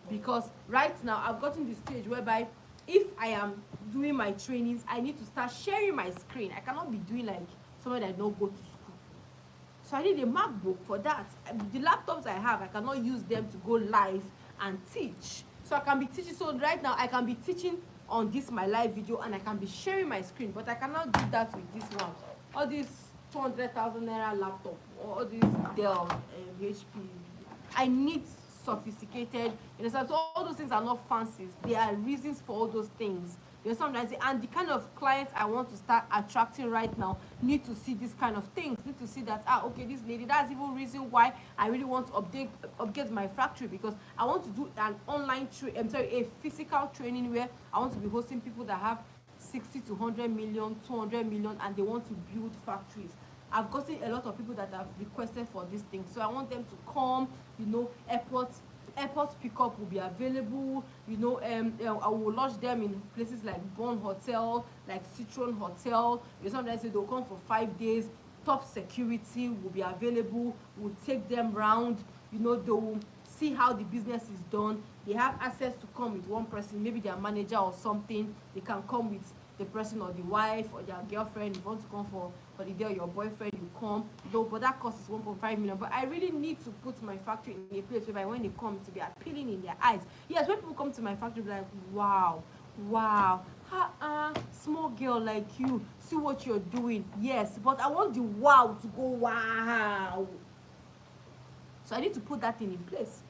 because right now I've gotten the stage whereby if I am doing my trainings, I need to start sharing my screen. I cannot be doing like someone that don't go to school. So I need a MacBook for that. The laptops I have, I cannot use them to go live and teach. So I can be teaching. So right now I can be teaching on this my live video and I can be sharing my screen, but I cannot do that with this one. All these 200,000 naira laptop, or all these Dell, HP. I need sophisticated, you know, so all those things are not fancies. There are reasons for all those things. You know, sometimes, and the kind of clients I want to start attracting right now need to see this kind of things, need to see that, okay, this lady, that's even reason why I really want to upgrade my factory, because I want to do an online a physical training where I want to be hosting people that have 60 to 100 million, 200 million, and they want to build factories. I've gotten a lot of people that have requested for this thing, so I want them to come. You know, airport pickup will be available. You know, I will lodge them in places like Bond Hotel, like Citron Hotel. You know, sometimes they'll come for 5 days. Top security will be available. We'll take them round. You know, they will see how the business is done. They have access to come with one person, maybe their manager or something. They can come with the person or the wife or their girlfriend. If you want to come for the day, or your boyfriend, you come. Though, but that cost is 1.5 million. But I really need to put my factory in a place where when they come, to be appealing in their eyes. Yes, when people come to my factory, be like, wow, small girl like you, see what you're doing. Yes, but I want the wow to go wow. So I need to put that thing in place.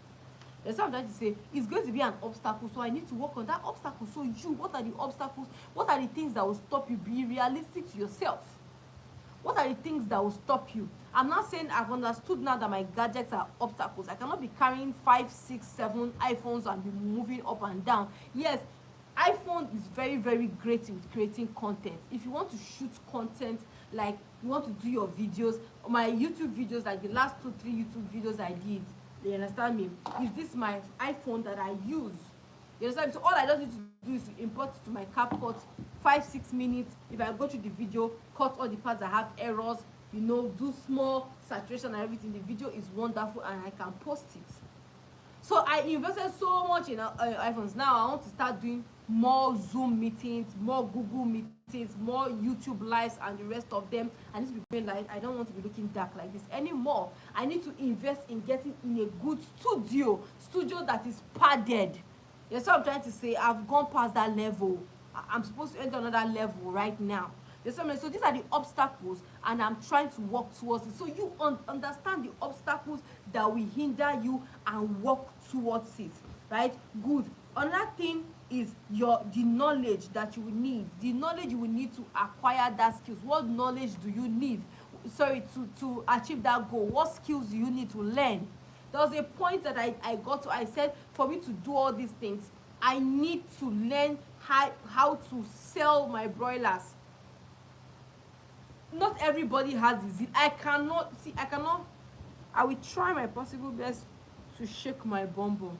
There's something I'm trying to say. It's going to be an obstacle, so I need to work on that obstacle. So what are the obstacles? What are the things that will stop you? Be realistic to yourself. What are the things that will stop you? I'm not saying I've understood now that my gadgets are obstacles. I cannot be carrying 5, 6, 7 iPhones and be moving up and down. Yes, iPhone is very, very great with creating content. If you want to shoot content, like you want to do your videos, my YouTube videos, like the last 2, 3 YouTube videos I did, you understand me? Is this my iPhone that I use? You understand? So all I just need to do is to import it to my CapCut, 5-6 minutes. If I go to the video, cut all the parts that have errors, you know, do small saturation and everything. The video is wonderful and I can post it. So I invested so much in iPhones. Now I want to start doing more Zoom meetings, more Google meetings, more YouTube lives and the rest of them. I need to be going live. I don't want to be looking dark like this anymore. I need to invest in getting in a good studio that is padded. That's what I'm trying to say. I've gone past that level. I'm supposed to enter another level right now. So these are the obstacles and I'm trying to work towards it. So you understand the obstacles that will hinder you and work towards it, right? Good. Another thing is the knowledge that you will need. The knowledge you will need to acquire that skills. What knowledge do you need? To achieve that goal. What skills do you need to learn? There was a point that I got to. I said, for me to do all these things, I need to learn how to sell my broilers. Not everybody has this. I will try my possible best to shake my bum bum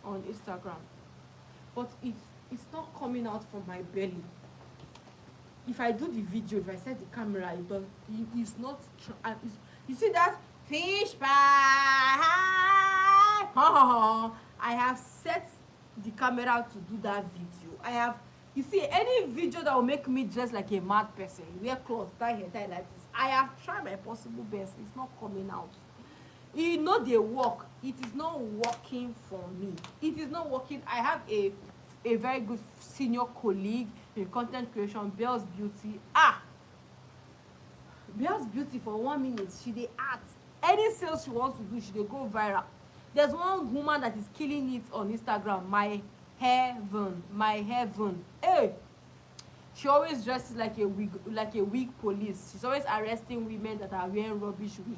on Instagram, but it's not coming out from my belly. If I do the video, if I set the camera, it's not. You see that fish pie? I have set the camera to do that video. You see, any video that will make me dress like a mad person, wear clothes, tie hair, tie like this, I have tried my possible best. It's not coming out. You know they work. It is not working for me. It is not working. I have a very good senior colleague in content creation, Belle's Beauty. Belle's Beauty for 1 minute, she dey act. Any sales she wants to do, she dey go viral. There's one woman that is killing it on Instagram, my heaven. Hey, she always dresses like a wig police. She's always arresting women that are wearing rubbish wig.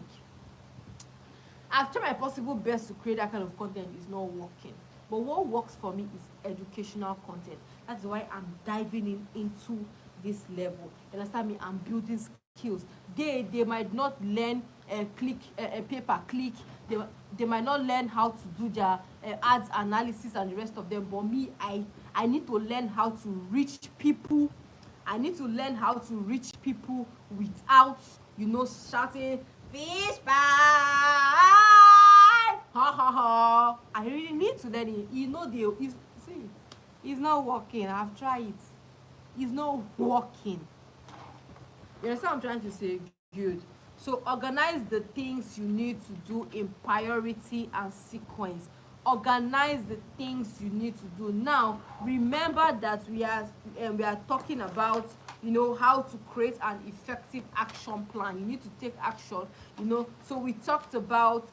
I've tried my possible best to create that kind of content. It's not working. But what works for me is educational content. That's why I'm diving into this level. You understand me? I'm building skills. They might not learn pay-per-click. They might not learn how to do their ads analysis and the rest of them. But me, I need to learn how to reach people. I need to learn how to reach people without, shouting, fish pie, ha ha ha. I really need to learn it. It's not working. I've tried it. It's not working. You understand what I'm trying to say? Good. So organize the things you need to do in priority and sequence. Organize the things you need to do. Now, remember that we are talking about how to create an effective action plan. You need to take action. So we talked about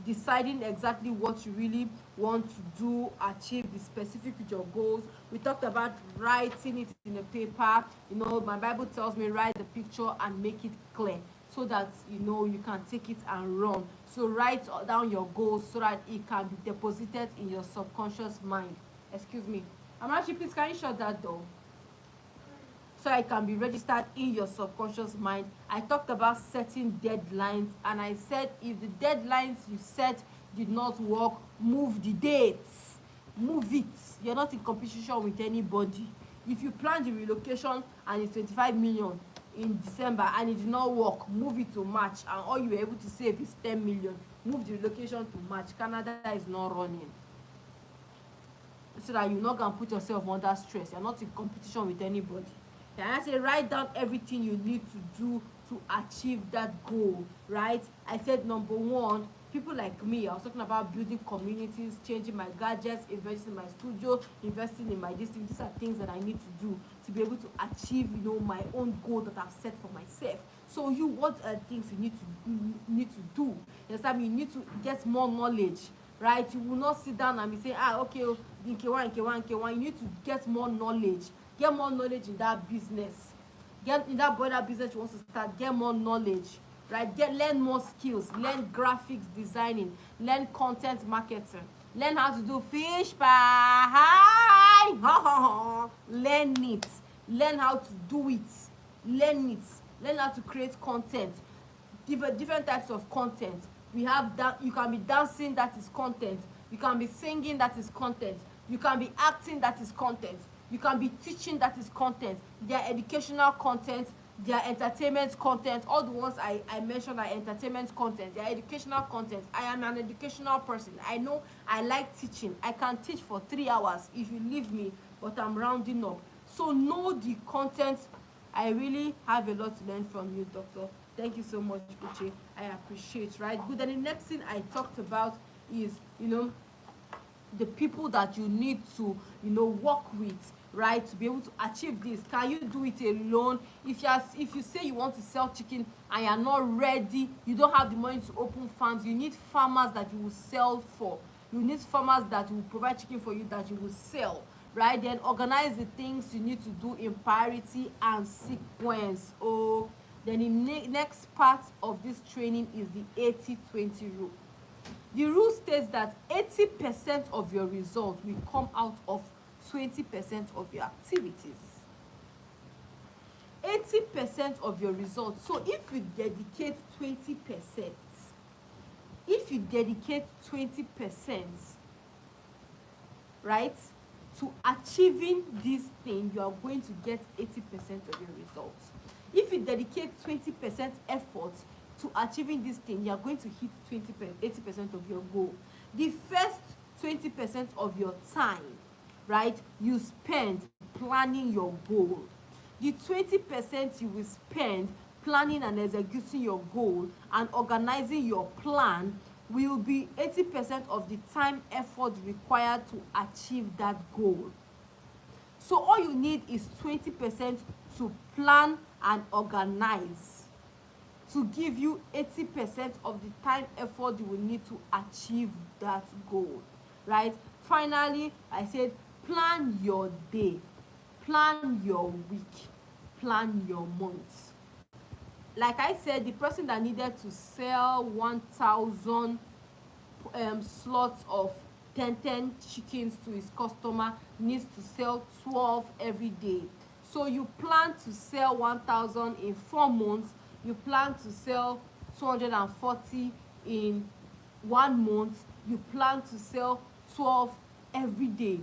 deciding exactly what you really want to do, achieve, be specific with your goals. We talked about writing it in a paper. My Bible tells me write the picture and make it clear, so that you can take it and run. So write down your goals so that it can be deposited in your subconscious mind. Excuse me. Amachi, please, can you shut that door? So it can be registered in your subconscious mind. I talked about setting deadlines, and I said if the deadlines you set did not work, move the dates. Move it. You're not in competition with anybody. If you plan the relocation and it's 25 million in December and it did not work, move it to March, and all you were able to save is 10 million. Move the relocation to March. Canada is not running. So that you're not going to put yourself under stress. You're not in competition with anybody. And I say write down everything you need to do to achieve that goal, right? I said number one, people like me, I was talking about building communities, changing my gadgets, investing in my studio, investing in my distance. These are things that I need to do to be able to achieve, my own goal that I've set for myself. So what are things you need to do? You understand me? You need to get more knowledge, right? You will not sit down and be saying, okay, Nke1. You need to get more knowledge. Get more knowledge in that business. Get in that boiler business you want to start. Get more knowledge, right? Learn more skills. Learn graphics designing. Learn content marketing. Learn how to do fish pie. Learn it. Learn how to do it. Learn it. Learn how to create content. Different types of content. We have that. You can be dancing, that is content. You can be singing, that is content. You can be acting, that is content. You can be teaching, that is content. There are educational content, there are entertainment content. All the ones I mentioned are entertainment content. They are educational content. I am an educational person. I know I like teaching. I can teach for 3 hours if you leave me, but I'm rounding up. So know the content. I really have a lot to learn from you, Doctor. Thank you so much, Uche. I appreciate, right? Good. Then the next thing I talked about is, the people that you need to, work with, right, to be able to achieve this. Can you do it alone? If you say you want to sell chicken and you're not ready, you don't have the money to open farms, you need farmers that you will sell for. You need farmers that will provide chicken for you that you will sell, right? Then organize the things you need to do in priority and sequence. Then the next part of this training is the 80-20 rule. The rule states that 80% of your results will come out of 20% of your activities. 80% of your results. So if you dedicate 20%, right, to achieving this thing, you are going to get 80% of your results. If you dedicate 20% effort to achieving this thing, you are going to hit 80% of your goal. The first 20% of your time, right, you spend planning your goal. The 20% you will spend planning and executing your goal and organizing your plan will be 80% of the time effort required to achieve that goal. So all you need is 20% to plan and organize to give you 80% of the time effort you will need to achieve that goal, right? Finally, I said plan your day, plan your week, plan your month. Like I said, the person that needed to sell 1,000 slots of 10 chickens to his customer needs to sell 12 every day. So you plan to sell 1,000 in 4 months, you plan to sell 240 in 1 month, you plan to sell 12 every day.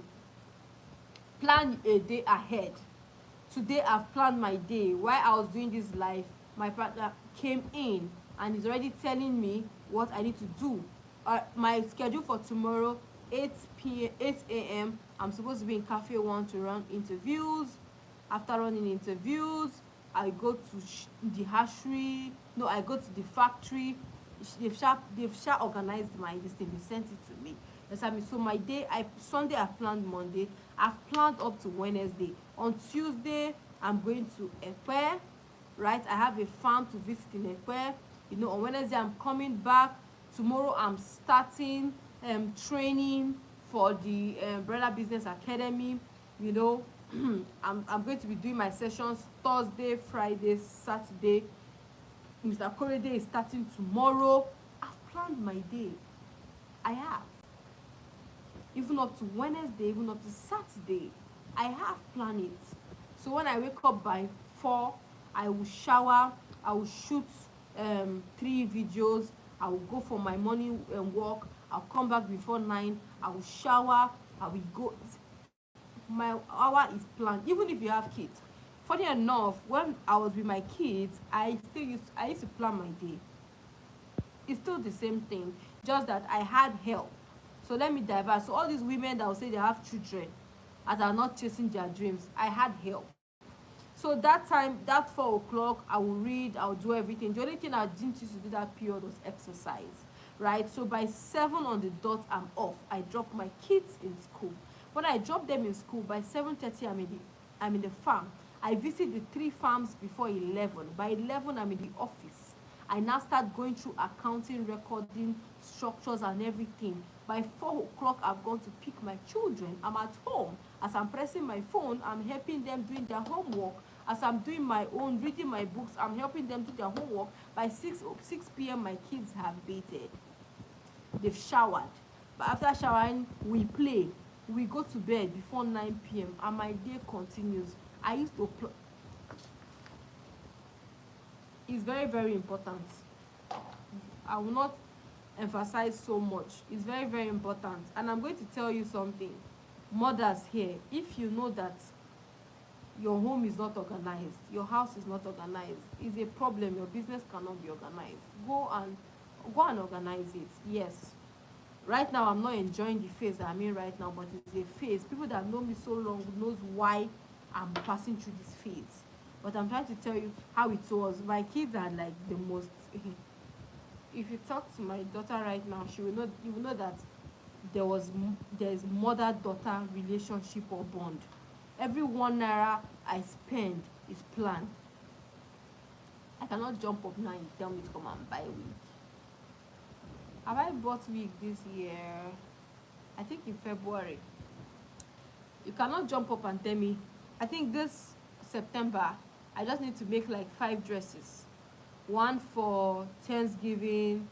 Plan a day ahead. Today I've planned my day. While I was doing this live, my partner came in and is already telling me what I need to do. My schedule for tomorrow, 8 a.m. I'm supposed to be in Cafe 1 to run interviews. After running interviews, I go to the hatchery. No, I go to the factory. They've organized my this thing. They sent it to me. So my day, Sunday I've planned Monday. I've planned up to Wednesday. On Tuesday, I'm going to Ekpe, right? I have a farm to visit in Ekpe. On Wednesday I'm coming back. Tomorrow I'm starting training for the Brother Business Academy. I'm going to be doing my sessions Thursday, Friday, Saturday. Mr. Korede is starting tomorrow. I've planned my day. I have. Even up to Wednesday, even up to Saturday, I have planned it. So when I wake up by 4, I will shower, I will shoot 3 videos, I will go for my morning walk, I'll come back before 9, I will shower, I will go. My hour is planned. Even if you have kids, funny enough, when I was with my kids, I used to plan my day. It's still the same thing, just that I had help. So let me divert. So all these women that will say they have children and are not chasing their dreams, I had help. So that time, that 4 o'clock, I will read, I will do everything. The only thing I didn't used to do that period was exercise, right? So by 7 on the dot, I'm off. I drop my kids in school. When I drop them in school, by 7:30, I'm in the farm. I visit the 3 farms before 11. By 11, I'm in the office. I now start going through accounting, recording, structures and everything. By 4 o'clock, I've gone to pick my children. I'm at home. As I'm pressing my phone, I'm helping them doing their homework. As I'm doing my own, reading my books, I'm helping them do their homework. By 6 p.m., my kids have bathed. They've showered. But after showering, we play. We go to bed before 9 p.m. and my day continues. I used to It's very, very important. I will not emphasize so much. It's very, very important. And I'm going to tell you something. Mothers here, if you know that your home is not organized, your house is not organized, it's a problem, your business cannot be organized, go and organize it. Yes, right now I'm not enjoying the phase that I'm in right now, but it's a phase. People that know me so long knows why I'm passing through this phase. But I'm trying to tell you how it was. My kids are like the most if you talk to my daughter right now, you will know that there's mother-daughter relationship or bond. Every 1 naira I spend is planned. I cannot jump up now and tell me to come and buy wig. Have I bought wig this year? I think in February. You cannot jump up and tell me. I think this September I just need to make like 5 dresses. One for Thanksgiving,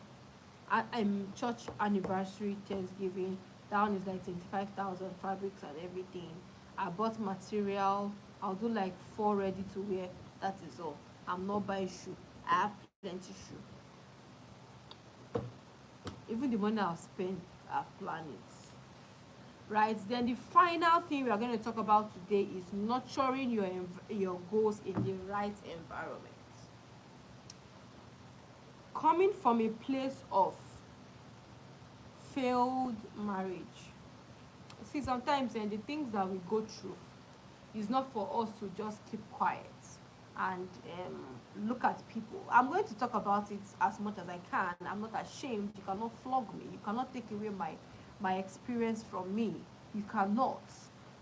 church anniversary, Thanksgiving. That one is like 25,000, fabrics and everything. I bought material. I'll do like 4 ready to wear. That is all. I'm not buying shoe. I have plenty shoe. Even the money I'll spend, I've planned it. Right, then the final thing we are going to talk about today is nurturing your goals in the right environment. Coming from a place of failed marriage, see, sometimes and the things that we go through is not for us to just keep quiet and look at people. I'm going to talk about it as much as I can. I'm not ashamed. You cannot flog me. You cannot take away my experience from me. You cannot.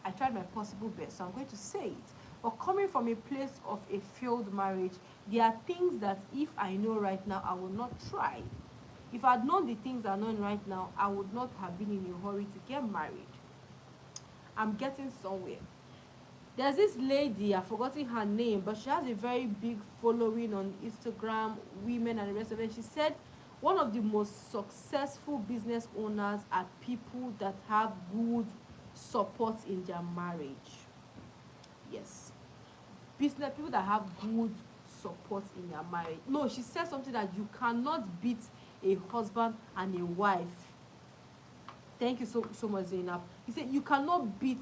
I tried my possible best, so I'm going to say it. But coming from a place of a failed marriage, there are things that if I know right now, I will not try. If I had known the things I know right now, I would not have been in a hurry to get married. I'm getting somewhere. There's this lady, I've forgotten her name, but she has a very big following on Instagram, women and the rest of it. She said one of the most successful business owners are people that have good support in their marriage. Yes. Business people that have good support in their marriage. No, she said something that you cannot beat a husband and a wife. Thank you so much, Zainab. He said you cannot, break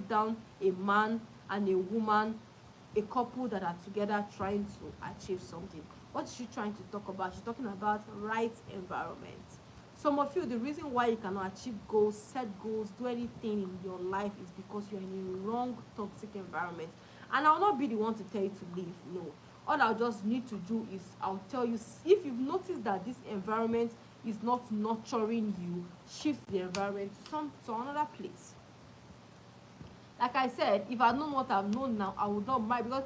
down a man and a woman, a couple that are together trying to achieve something. What is she trying to talk about? She's talking about right environment. Some of you, the reason why you cannot achieve goals, set goals, do anything in your life is because you're in a wrong, toxic environment. And I'll not be the one to tell you to leave. No. All I'll just need to do is I'll tell you, if you've noticed that this environment is not nurturing you, shift the environment to another place. Like I said, if I know what I've known now, I would not mind, because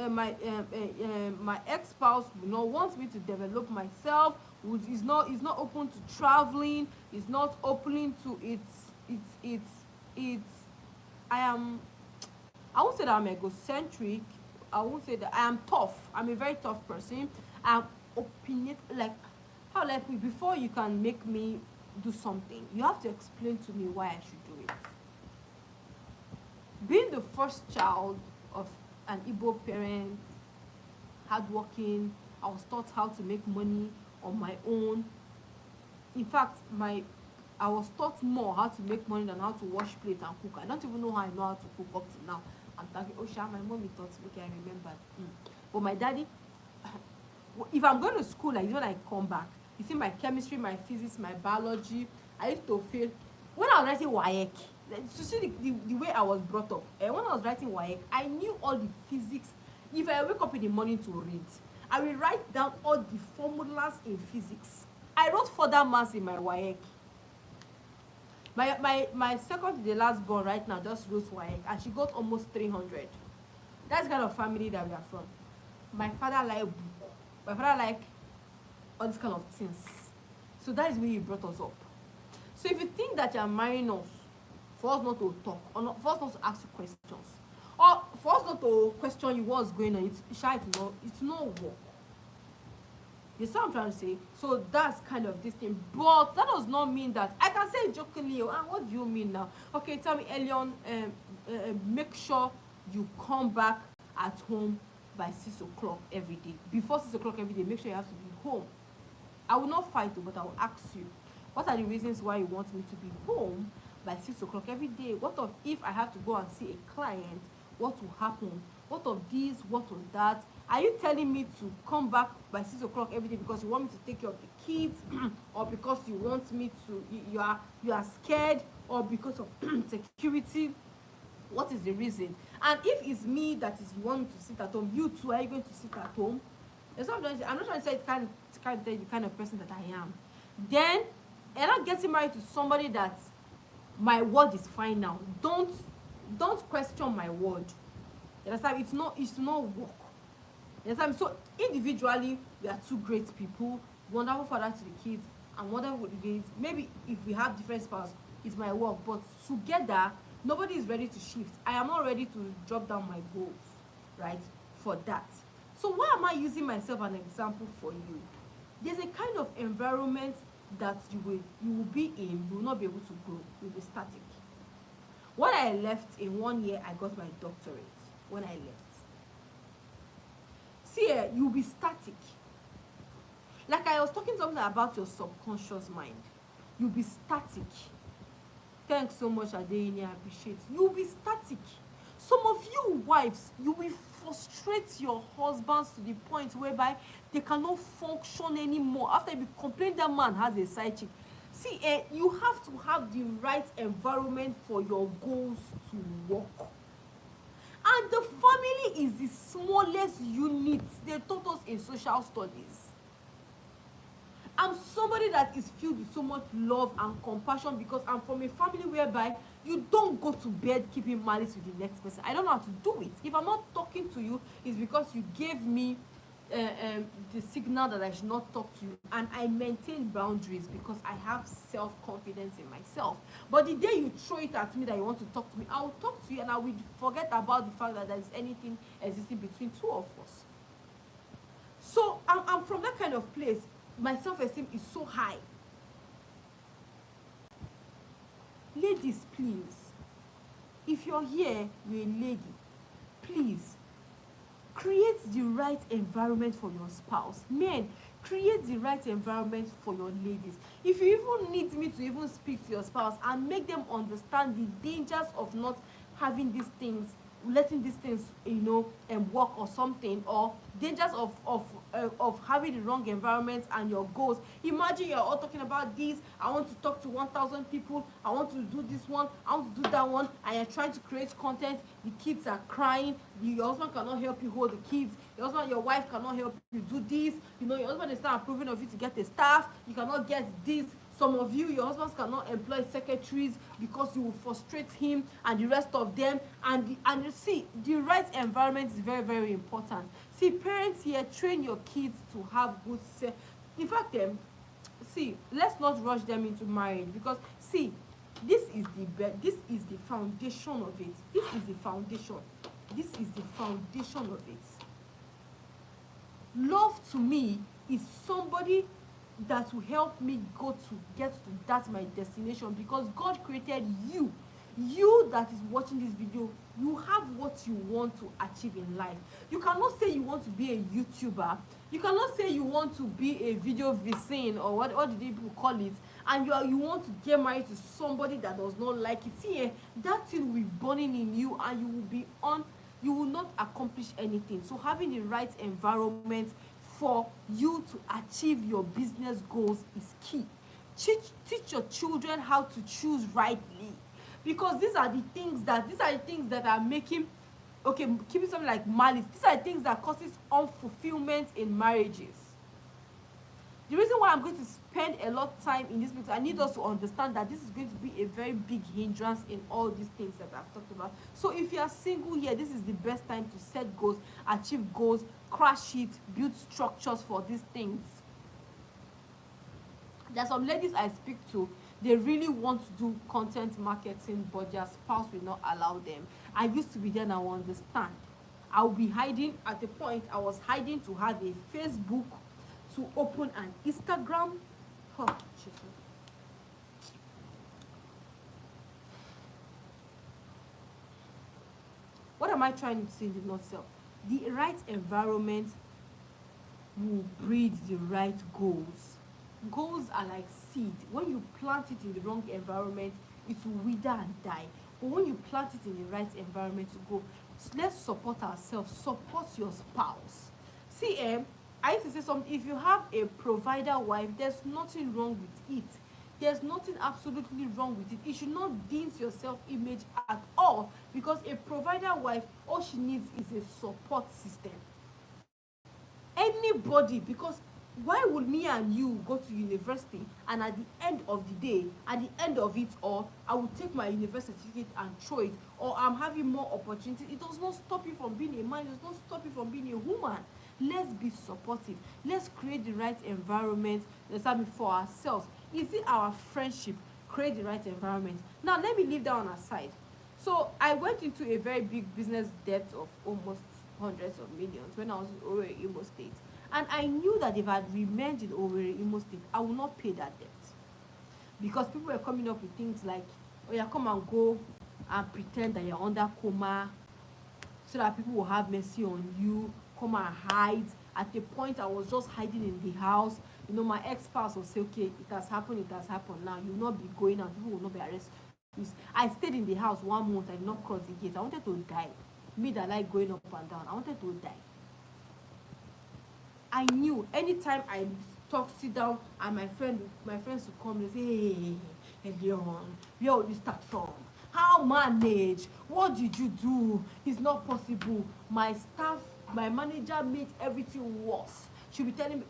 my ex-spouse wants me to develop myself. Is not open to traveling. Is not open to it's. I won't say that I'm egocentric. I won't say that I am tough. I'm a very tough person. I'm opinionated. Like, how like me, before you can make me do something, you have to explain to me why I should do it. Being the first child of an Igbo parent, hardworking, I was taught how to make money on my own. In fact, I was taught more how to make money than how to wash plate and cook. I don't even know how I know how to cook up to now. I'm thinking, oh, Sha, my mommy taught me. Okay, I remember. But my daddy, if I'm going to school, like when I come back, you see my chemistry, my physics, my biology, I used to fail. When I was writing WAEC, to see the way I was brought up, when I was writing WAEC, I knew all the physics. If I wake up in the morning to read, I will write down all the formulas in physics. I wrote further maths in my WAEC. My second to the last born right now just wrote WAEC, and she got almost 300. That's the kind of family that we are from. My father liked book. My father liked all these kind of things. So that is where he brought us up. So if you think that you are marrying us for us not to talk, or not, for us not to ask you questions, or for us not to question you what's going on, it's not work. You see what I'm trying to say? So that's kind of this thing. But that does not mean that I can say jokingly, what do you mean now? Okay, tell me, Elion, make sure you come back at home by 6 o'clock every day. Before 6 o'clock every day, make sure you have to be home. I will not fight you, but I will ask you, what are the reasons why you want me to be home by 6 o'clock every day? What of if I have to go and see a client? What will happen? What of this? What of that? Are you telling me to come back by 6 o'clock every day because you want me to take care of the kids, or because you want me to, you are scared, or because of security? What is the reason? And if it's me that is you want me to sit at home, you too, are you going to sit at home? I'm not trying to say it's the kind of person that I am. Then, I'm not getting married to somebody that my word is fine now. Don't question my word. You understand? It's not work. You understand? So individually, we are two great people, wonderful father to the kids, and wonderful kids. Maybe if we have different spouses, it's my work. But together, nobody is ready to shift. I am not ready to drop down my goals, right? For that. So why am I using myself as an example for you? There's a kind of environment that you will be in, you will not be able to grow. You'll be static. When I left, in 1 year, I got my doctorate. When I left. See, you'll be static. Like I was talking something about your subconscious mind. You'll be static. Thanks so much, Adeyini. I appreciate it. You'll be static. Some of you wives, you will frustrate your husbands to the point whereby they cannot function anymore. After you complain that man has a side chick, See, you have to have the right environment for your goals to work. And the family is the smallest unit. They taught us in social studies. I'm somebody that is filled with so much love and compassion because I'm from a family whereby you don't go to bed keeping malice with the next person. I don't know how to do it. If I'm not talking to you, it's because you gave me the signal that I should not talk to you, and I maintain boundaries because I have self-confidence in myself. But the day you throw it at me that you want to talk to me, I will talk to you and I will forget about the fact that there is anything existing between two of us. So I'm from that kind of place. My self-esteem is so high. Ladies, please, if you're here, you're a lady, please create the right environment for your spouse. Men, create the right environment for your ladies. If you even need me to even speak to your spouse and make them understand the dangers of not having these things, letting these things, work or something, or dangers of having the wrong environment and your goals. Imagine you're all talking about this. I want to talk to 1,000 people. I want to do this one. I want to do that one. And you're trying to create content. The kids are crying. Your husband cannot help you hold the kids. Your wife cannot help you do this. Your husband is not approving of you to get a staff. You cannot get this. Some of you, your husbands cannot employ secretaries because you will frustrate him and the rest of them. And you see, the right environment is very, very important. See, parents here, train your kids to have good in fact, see, let's not rush them into marriage because, see, this is the foundation of it. This is the foundation. This is the foundation of it. Love to me is somebody that will help me get to that my destination, because God created you. You that is watching this video, you have what you want to achieve in life. You cannot say you want to be a YouTuber. You cannot say you want to be a video vixen, or what do people call it, and you want to get married to somebody that does not like it. See, that thing will be burning in you, and you will not accomplish anything. So having the right environment for you to achieve your business goals is key. Teach your children how to choose rightly, because these are the things that are making, keeping something like malice. These are the things that causes unfulfillment in marriages. The reason why I'm going to spend a lot of time in this because I need us to understand that this is going to be a very big hindrance in all these things that I've talked about. So if you are single here, this is the best time to set goals, achieve goals, crash it, build structures for these things. There are some ladies I speak to, they really want to do content marketing, but their spouse will not allow them. I used to be there and I will understand. I'll be hiding. At the point, I was hiding to have a Facebook, to open an Instagram. Oh, Jesus. What am I trying to say in the nutshell? The right environment will breed the right goals. Goals are like seed. When you plant it in the wrong environment, it will wither and die. But when you plant it in the right environment, to go, let's support ourselves. Support your spouse. See, I used to say something. If you have a provider wife, there's nothing wrong with it. There's nothing absolutely wrong with it. You should not dent your self-image at all, because a provider wife, all she needs is a support system. Anybody, because why would me and you go to university and at the end of the day, at the end of it all, I will take my university certificate and throw it, or I'm having more opportunities? It does not stop you from being a man. It does not stop you from being a woman. Let's be supportive. Let's create the right environment for ourselves. Is it our friendship? Create the right environment. Now, let me leave that one aside. So I went into a very big business debt of almost hundreds of millions when I was in Owerri, Imo State. And I knew that if I had remained in Owerri, Imo State, I would not pay that debt. Because people were coming up with things like, oh yeah, come and go and pretend that you're under coma so that people will have mercy on you. Come and hide. At the point, I was just hiding in the house. My ex-spouse will say, okay, it has happened now. You will not be going out. People will not be arrested. I stayed in the house 1 month. I did not cross the gate. I wanted to die. Me that like going up and down, I wanted to die. I knew anytime I talk, sit down, and my friends will come and say, hey, Leon, where will you start from? How manage? What did you do? It's not possible. My staff, my manager made everything worse. She'll be telling me,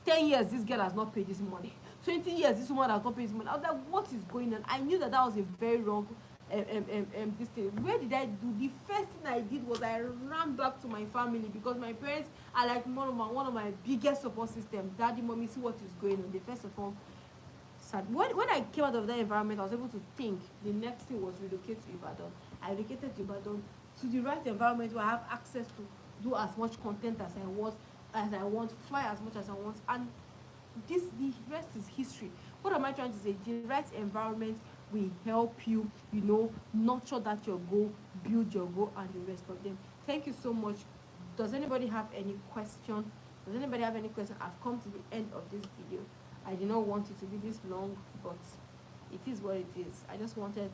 10 years this girl has not paid this money. 20 years this woman has not paid this money. I was like, what is going on? I knew that was a very wrong this thing. Where did I do? The first thing I did was I ran back to my family, because my parents are like one of my biggest support system. Daddy, mommy, see what is going on. They first of all sad. When I came out of that environment, I was able to think. The next thing was relocate to Ibadan. I relocated to Ibadan, to the right environment where I have access to do as much content as I want, fly as much as I want, and the rest is history. What am I trying to say? The right environment will help you, nurture that your goal, build your goal, and the rest of them. Thank you so much. Does anybody have any question? Does anybody have any question? I've come to the end of this video. I did not want it to be this long, but it is what it is. I just wanted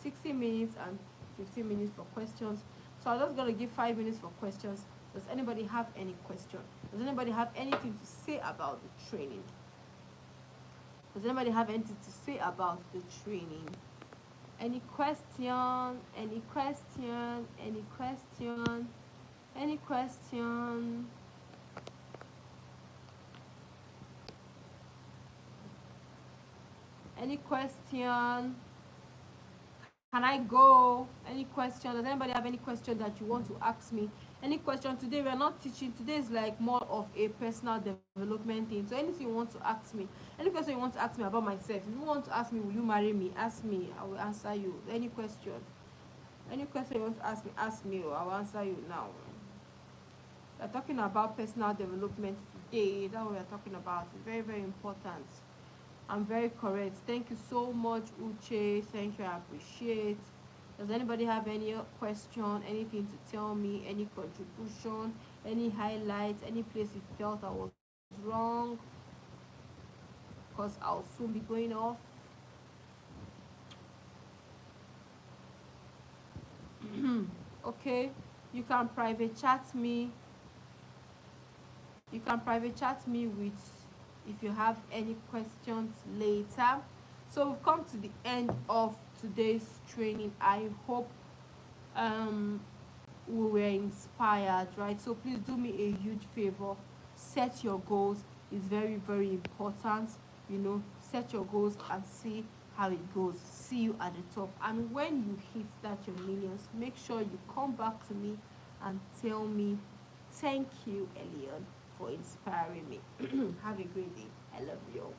60 minutes and 15 minutes for questions. So I'm just going to give 5 minutes for questions. Does anybody have any question? Does anybody have anything to say about the training? Does anybody have anything to say about the training? Any question? Any question? Any question? Any question? Any question? Can I go? Any question? Does anybody have any question that you want to ask me? Any question? Today we are not teaching. Today is like more of a personal development thing. So anything you want to ask me, any question you want to ask me about myself, if you want to ask me, will you marry me? Ask me. I will answer you. Any question? Any question you want to ask me, or I will answer you now. We are talking about personal development today. That's what we are talking about. It's very, very important. I'm very correct. Thank you so much, Uche. Thank you. I appreciate. Does anybody have any question, anything to tell me, any contribution, any highlights, any place you felt I was wrong? Because I'll soon be going off. Okay, you can private chat me. You can private chat me with if you have any questions later. So we've come to the end of today's training. I hope we were inspired, right? So please do me a huge favor. Set your goals. It's very, very important. Set your goals and see how it goes. See you at the top. And when you hit that your millions, make sure you come back to me and tell me, thank you, Elion, for inspiring me. Have a great day. I love you all.